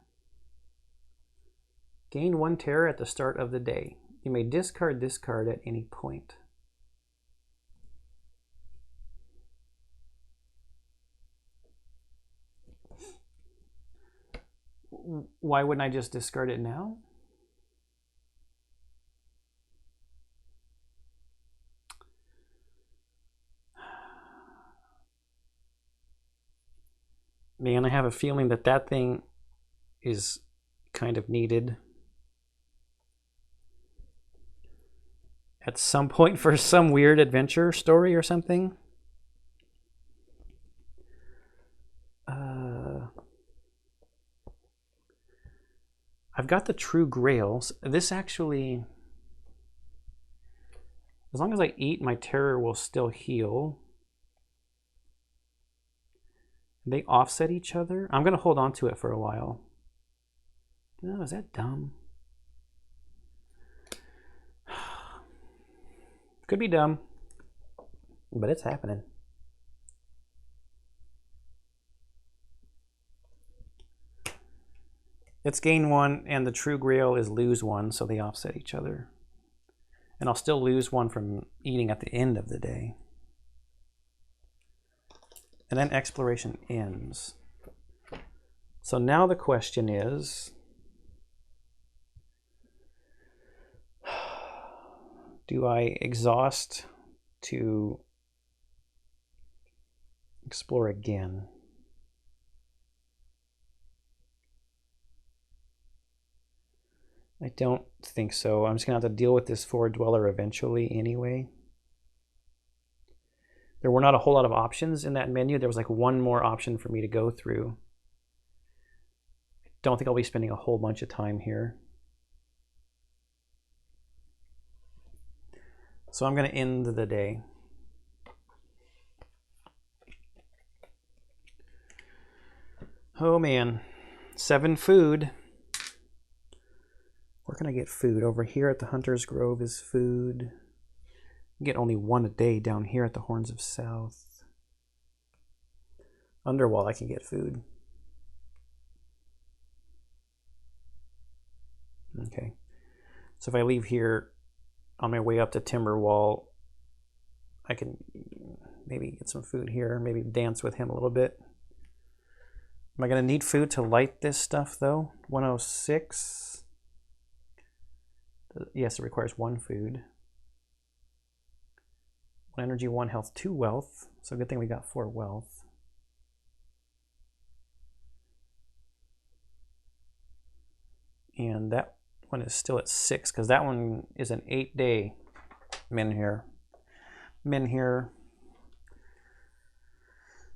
Gain 1 terror at the start of the day. You may discard this card at any point. why wouldn't I just discard it now? Man, I have a feeling that that thing is kind of needed at some point for some weird adventure story or something. I've got the True Grails. This actually, as long as I eat, my terror will still heal. They offset each other. I'm going to hold on to it for a while. No, is that dumb? Could be dumb, but it's happening. It's gain 1, and the True Grail is lose 1, so they offset each other. And I'll still lose 1 from eating at the end of the day. And then exploration ends. So now the question is, do I exhaust to explore again? I don't think so. I'm just going to have to deal with this Forward Dweller eventually anyway. There were not a whole lot of options in that menu. There was like one more option for me to go through. I don't think I'll be spending a whole bunch of time here. So I'm going to end the day. Oh man, 7 food. Where can I get food? Over here at the Hunter's Grove is food. I get only 1 a day down here at the Horns of South. Underwall I can get food. Okay. So if I leave here on my way up to Timberwall, I can maybe get some food here, maybe dance with him a little bit. Am I going to need food to light this stuff though? 106. Yes, it requires 1 food. 1 energy, 1 health, 2 wealth. So good thing we got 4 wealth. And that one is still at 6 because that one is an 8-day menhir.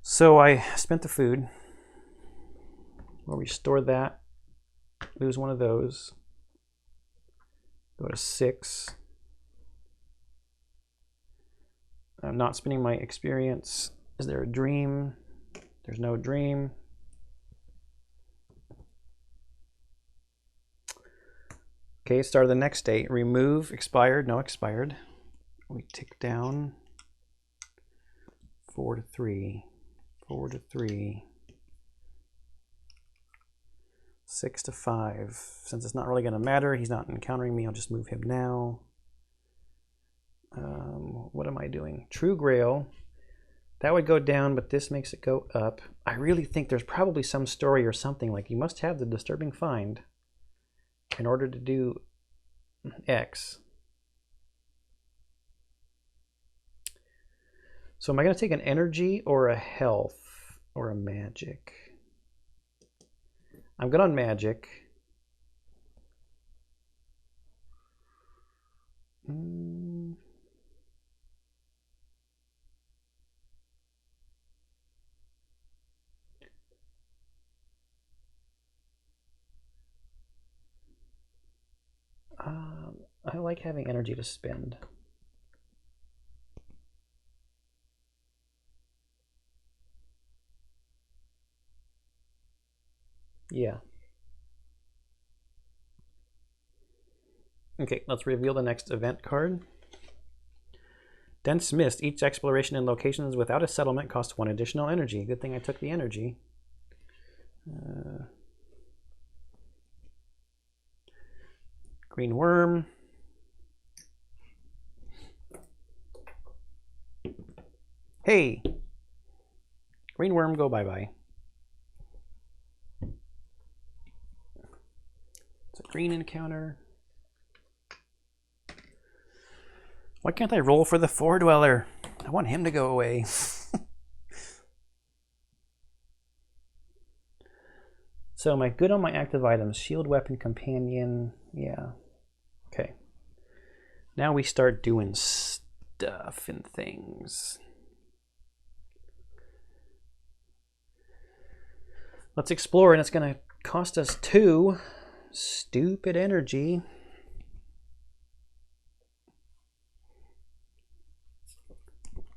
So I spent the food. We'll restore that. Lose 1 of those. Go to 6. I'm not spending my experience. Is there a dream? There's no dream. Okay, start of the next day. Remove expired, no expired. We tick down 4 to 3, 4 to 3, 6 to 5. Since it's not really going to matter, he's not encountering me, I'll just move him now. What am I doing? True Grail. That would go down, but this makes it go up. I really think there's probably some story or something, like you must have the Disturbing Find in order to do X. So am I going to take an energy or a health or a magic? I'm good on magic. I like having energy to spend. Yeah. Okay, let's reveal the next event card. Dense Mist. Each exploration in locations without a settlement costs 1 additional energy. Good thing I took the energy. Green Worm. Hey! Green Worm, go bye-bye. Green encounter. Why can't I roll for the Four Dweller? I want him to go away. So am I good on my active items? Shield, weapon, companion. Yeah. Okay. Now we start doing stuff and things. Let's explore, and it's going to cost us 2 stupid energy.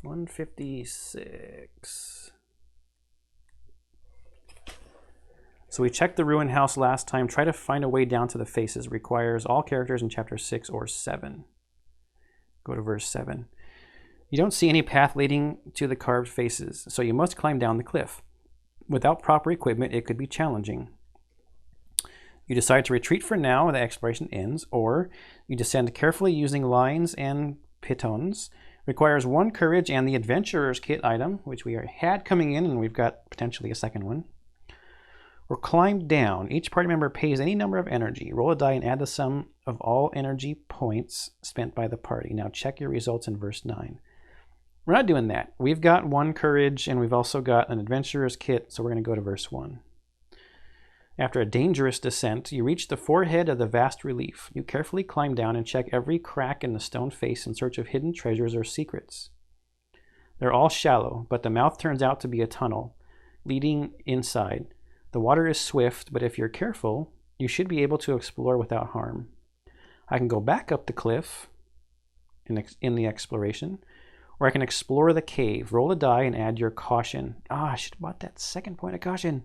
$156. So we checked the ruin house last time. Try to find a way down to the faces. Requires all characters in chapter 6 or 7. Go to verse 7. You don't see any path leading to the carved faces, so you must climb down the cliff. Without proper equipment, it could be challenging. You decide to retreat for now when the exploration ends, or you descend carefully using lines and pitons. Requires 1 courage and the adventurer's kit item, which we had coming in, and we've got potentially a second one. Or climb down. Each party member pays any number of energy. Roll a die and add the sum of all energy points spent by the party. Now check your results in verse 9. We're not doing that. We've got 1 courage and we've also got an adventurer's kit, so we're going to go to verse 1. After a dangerous descent, you reach the forehead of the vast relief. You carefully climb down and check every crack in the stone face in search of hidden treasures or secrets. They're all shallow, but the mouth turns out to be a tunnel leading inside. The water is swift, but if you're careful, you should be able to explore without harm. I can go back up the cliff in the exploration, or I can explore the cave. Roll a die and add your caution. I should have bought that second point of caution.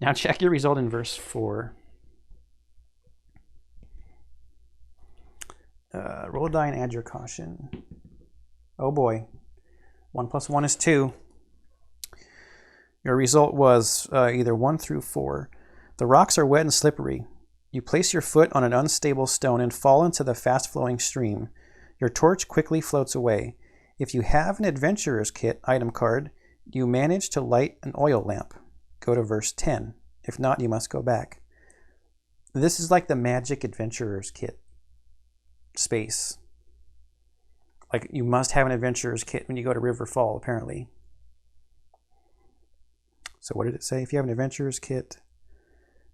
Now check your result in verse 4. Roll a die and add your caution. Oh boy. 1 plus 1 is 2. Your result was either 1 through 4. The rocks are wet and slippery. You place your foot on an unstable stone and fall into the fast-flowing stream. Your torch quickly floats away. If you have an adventurer's kit item card, you manage to light an oil lamp. Go to verse 10. If not, you must go back. This is like the magic adventurer's kit space. Like, you must have an adventurer's kit when you go to River Fall, apparently. So what did it say? If you have an adventurer's kit,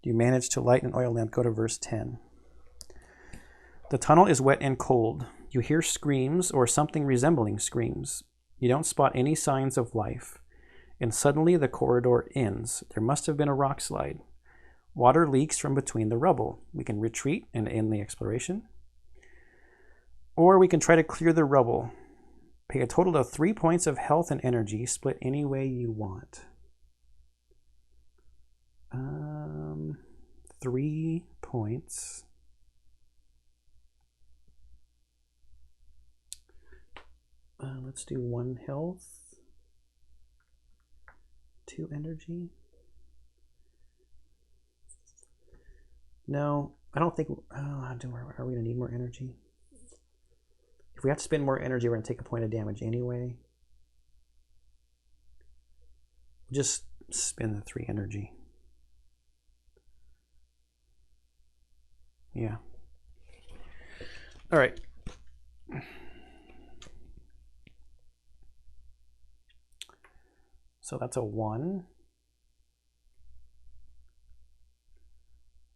do you manage to light an oil lamp? Go to verse 10. The tunnel is wet and cold. You hear screams or something resembling screams. You don't spot any signs of life. And suddenly the corridor ends. There must have been a rock slide. Water leaks from between the rubble. We can retreat and end the exploration. Or we can try to clear the rubble. Pay a total of 3 points of health and energy, split any way you want. 3 points. Let's do 1 health, 2 energy. No, I don't think. Are we gonna need more energy? If we have to spend more energy, we're gonna take a point of damage anyway. Just spend the 3 energy. Yeah. All right. So that's a 1.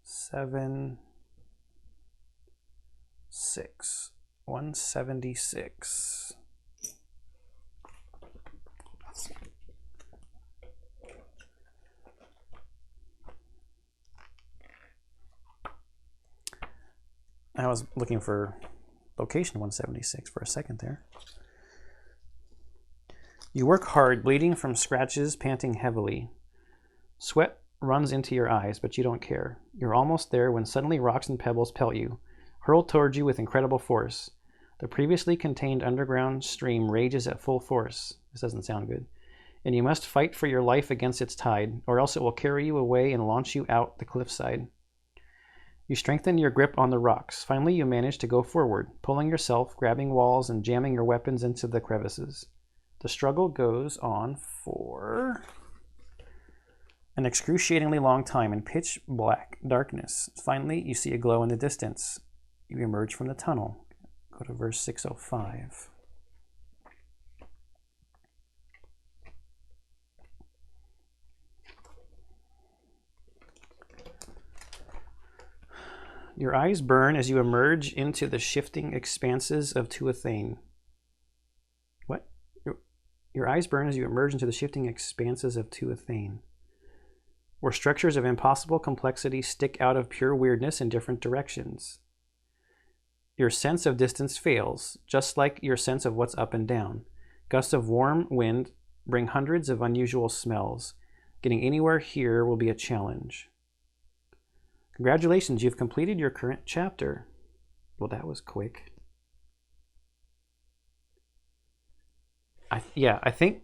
7, 6. 176. I was looking for location 176 for a second there. You work hard, bleeding from scratches, panting heavily. Sweat runs into your eyes, but you don't care. You're almost there when suddenly rocks and pebbles pelt you, hurled towards you with incredible force. The previously contained underground stream rages at full force. This doesn't sound good. And you must fight for your life against its tide, or else it will carry you away and launch you out the cliffside. You strengthen your grip on the rocks. Finally, you manage to go forward, pulling yourself, grabbing walls, and jamming your weapons into the crevices. The struggle goes on for An excruciatingly long time in pitch black darkness. Finally, you see a glow in the distance. You emerge from the tunnel. Go to verse 605. Your eyes burn as you emerge into the shifting expanses of Tuathane. What? Your eyes burn as you emerge into the shifting expanses of Tuathane, where structures of impossible complexity stick out of pure weirdness in different directions. Your sense of distance fails, just like your sense of what's up and down. Gusts of warm wind bring hundreds of unusual smells. Getting anywhere here will be a challenge. Congratulations, you've completed your current chapter. Well, that was quick. I think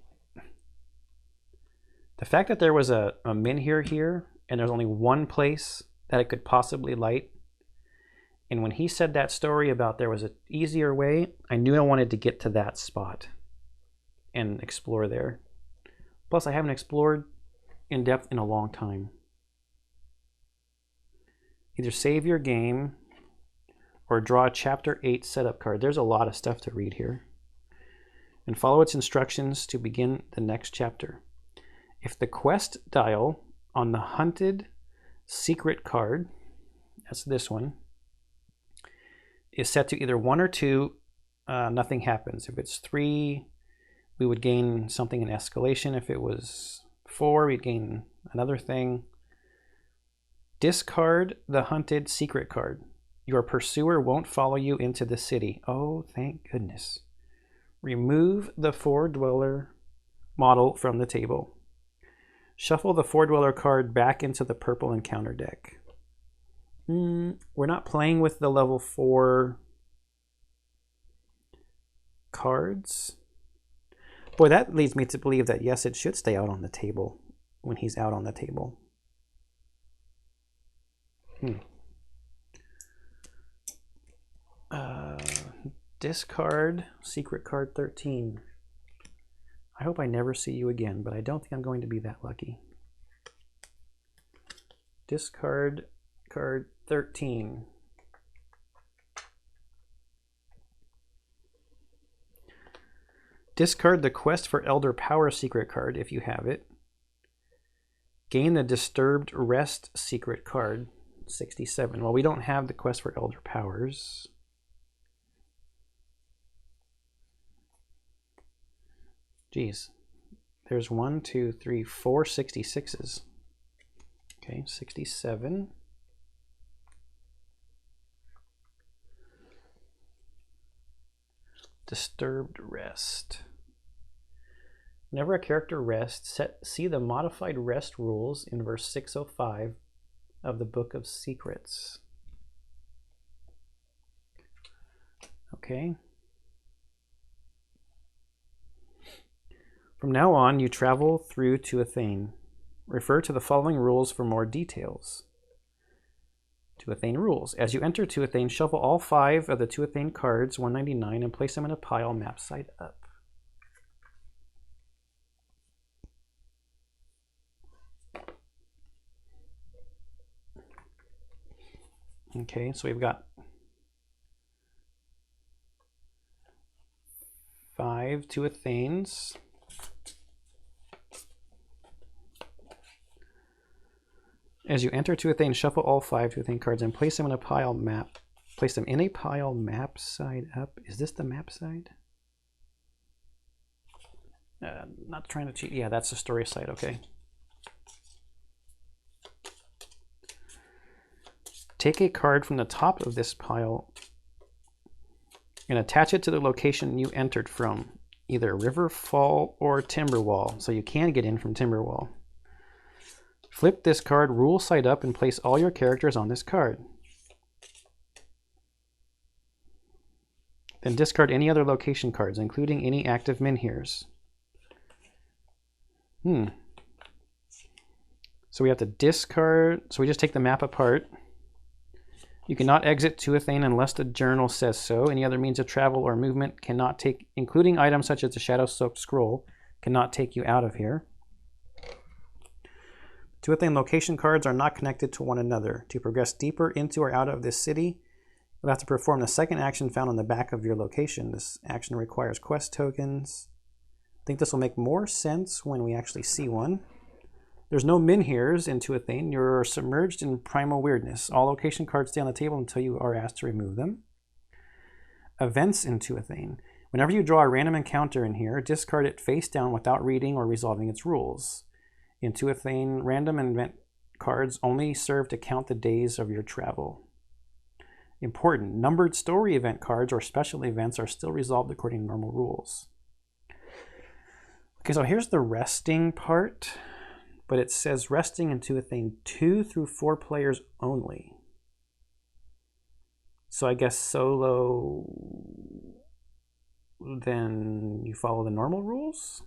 the fact that there was a Menhir here and there's only one place that it could possibly light, and when he said that story about there was an easier way, I knew I wanted to get to that spot and explore there. Plus, I haven't explored in depth in a long time. Either save your game or draw a Chapter 8 setup card. There's a lot of stuff to read here. And follow its instructions to begin the next chapter. If the quest dial on the hunted secret card, that's this one, is set to either 1 or 2, nothing happens. If it's 3, we would gain something in escalation. If it was 4, we'd gain another thing. Discard the hunted secret card. Your pursuer won't follow you into the city. Oh, thank goodness. Remove the Four Dweller model from the table. Shuffle the Four Dweller card back into the purple encounter deck. We're not playing with the level 4 cards. Boy, that leads me to believe that yes, it should stay out on the table when he's out on the table. Discard secret card 13. I hope I never see you again, but I don't think I'm going to be that lucky. Discard card 13. Discard the Quest for Elder Power secret card if you have it. Gain the Disturbed Rest secret card, 67. Well, we don't have the Quest for Elder Powers. Geez, there's 1, 2, 3, 4 66s. Okay, 67. Disturbed Rest. Whenever a character rests, see the modified rest rules in verse 605 of the Book of Secrets. Okay. From now on, you travel through Tuathane. Refer to the following rules for more details. Tuathane rules. As you enter Tuathane, shuffle all 5 of the Tuathane cards, 199, and place them in a pile map side up. Okay, so we've got 5 Tuathanes. As you enter Tuathane, shuffle all 5 Tuathane cards and place them in a pile map. Place them in a pile map side up. Is this the map side? Not trying to cheat. Yeah, that's the story side. Okay. Take a card from the top of this pile and attach it to the location you entered from, either Riverfall or Timberwall, so you can get in from Timberwall. Flip this card rule side up and place all your characters on this card. Then discard any other location cards, including any active Menhirs. So we have to discard, so we just take the map apart. You cannot exit Tuathane unless the journal says so. Any other means of travel or movement cannot take, including items such as the Shadow-Soaked Scroll, cannot take you out of here. Tuathain location cards are not connected to one another. To progress deeper into or out of this city, you'll have to perform the second action found on the back of your location. This action requires quest tokens. I think this will make more sense when we actually see one. There's no menhirs in Tuathain. You're submerged in primal weirdness. All location cards stay on the table until you are asked to remove them. Events in Tuathain. Whenever you draw a random encounter in here, discard it face down without reading or resolving its rules. In Tuathain, random event cards only serve to count the days of your travel. Important. Numbered story event cards or special events are still resolved according to normal rules. Okay, so here's the resting part, but it says resting in Tuathain 2 through 4 players only. So I guess solo, then you follow the normal rules?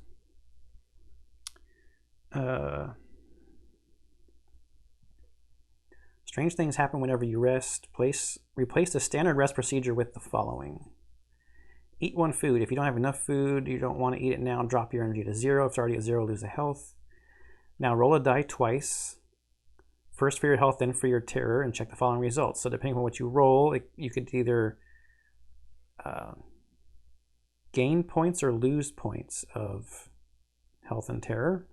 Strange things happen whenever you rest. Replace the standard rest procedure with the following. Eat 1 food. If you don't have enough food, you don't want to eat it now, drop your energy to 0. If it's already at 0, lose a health. Now roll a die twice. First for your health, then for your terror, and check the following results. So depending on what you roll, you could either gain points or lose points of health and terror.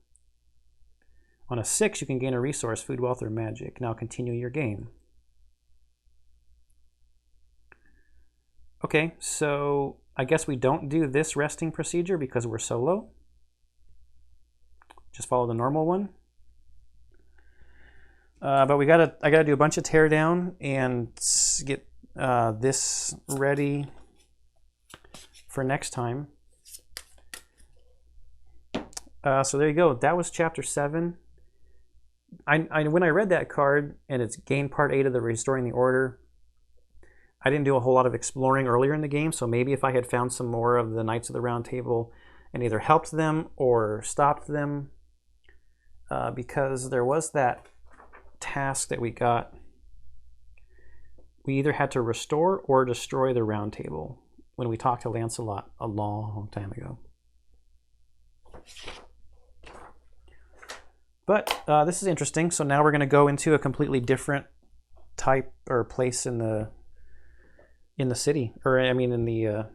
On a 6, you can gain a resource, food, wealth, or magic. Now continue your game. Okay, so I guess we don't do this resting procedure because we're solo. Just follow the normal one. But I gotta do a bunch of tear down and get this ready for next time. So there you go. That was chapter 7. When I read that card and it's gain part 8 of the Restoring the Order, I didn't do a whole lot of exploring earlier in the game, so maybe if I had found some more of the Knights of the Round Table and either helped them or stopped them, because there was that task that we got. We either had to restore or destroy the Round Table when we talked to Lancelot a long time ago. But this is interesting. So now we're going to go into a completely different type or place in the city, or I mean in the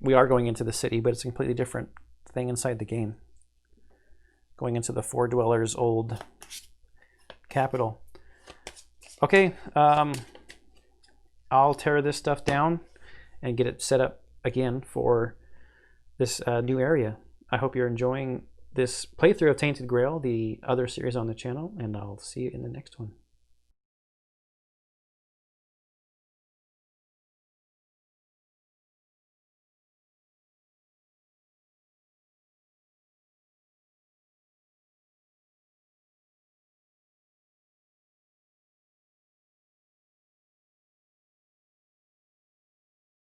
we are going into the city, but it's a completely different thing inside the game. Going into the Four Dwellers' old capital. Okay, I'll tear this stuff down and get it set up again for this new area. I hope you're enjoying this playthrough of Tainted Grail, the other series on the channel, and I'll see you in the next one.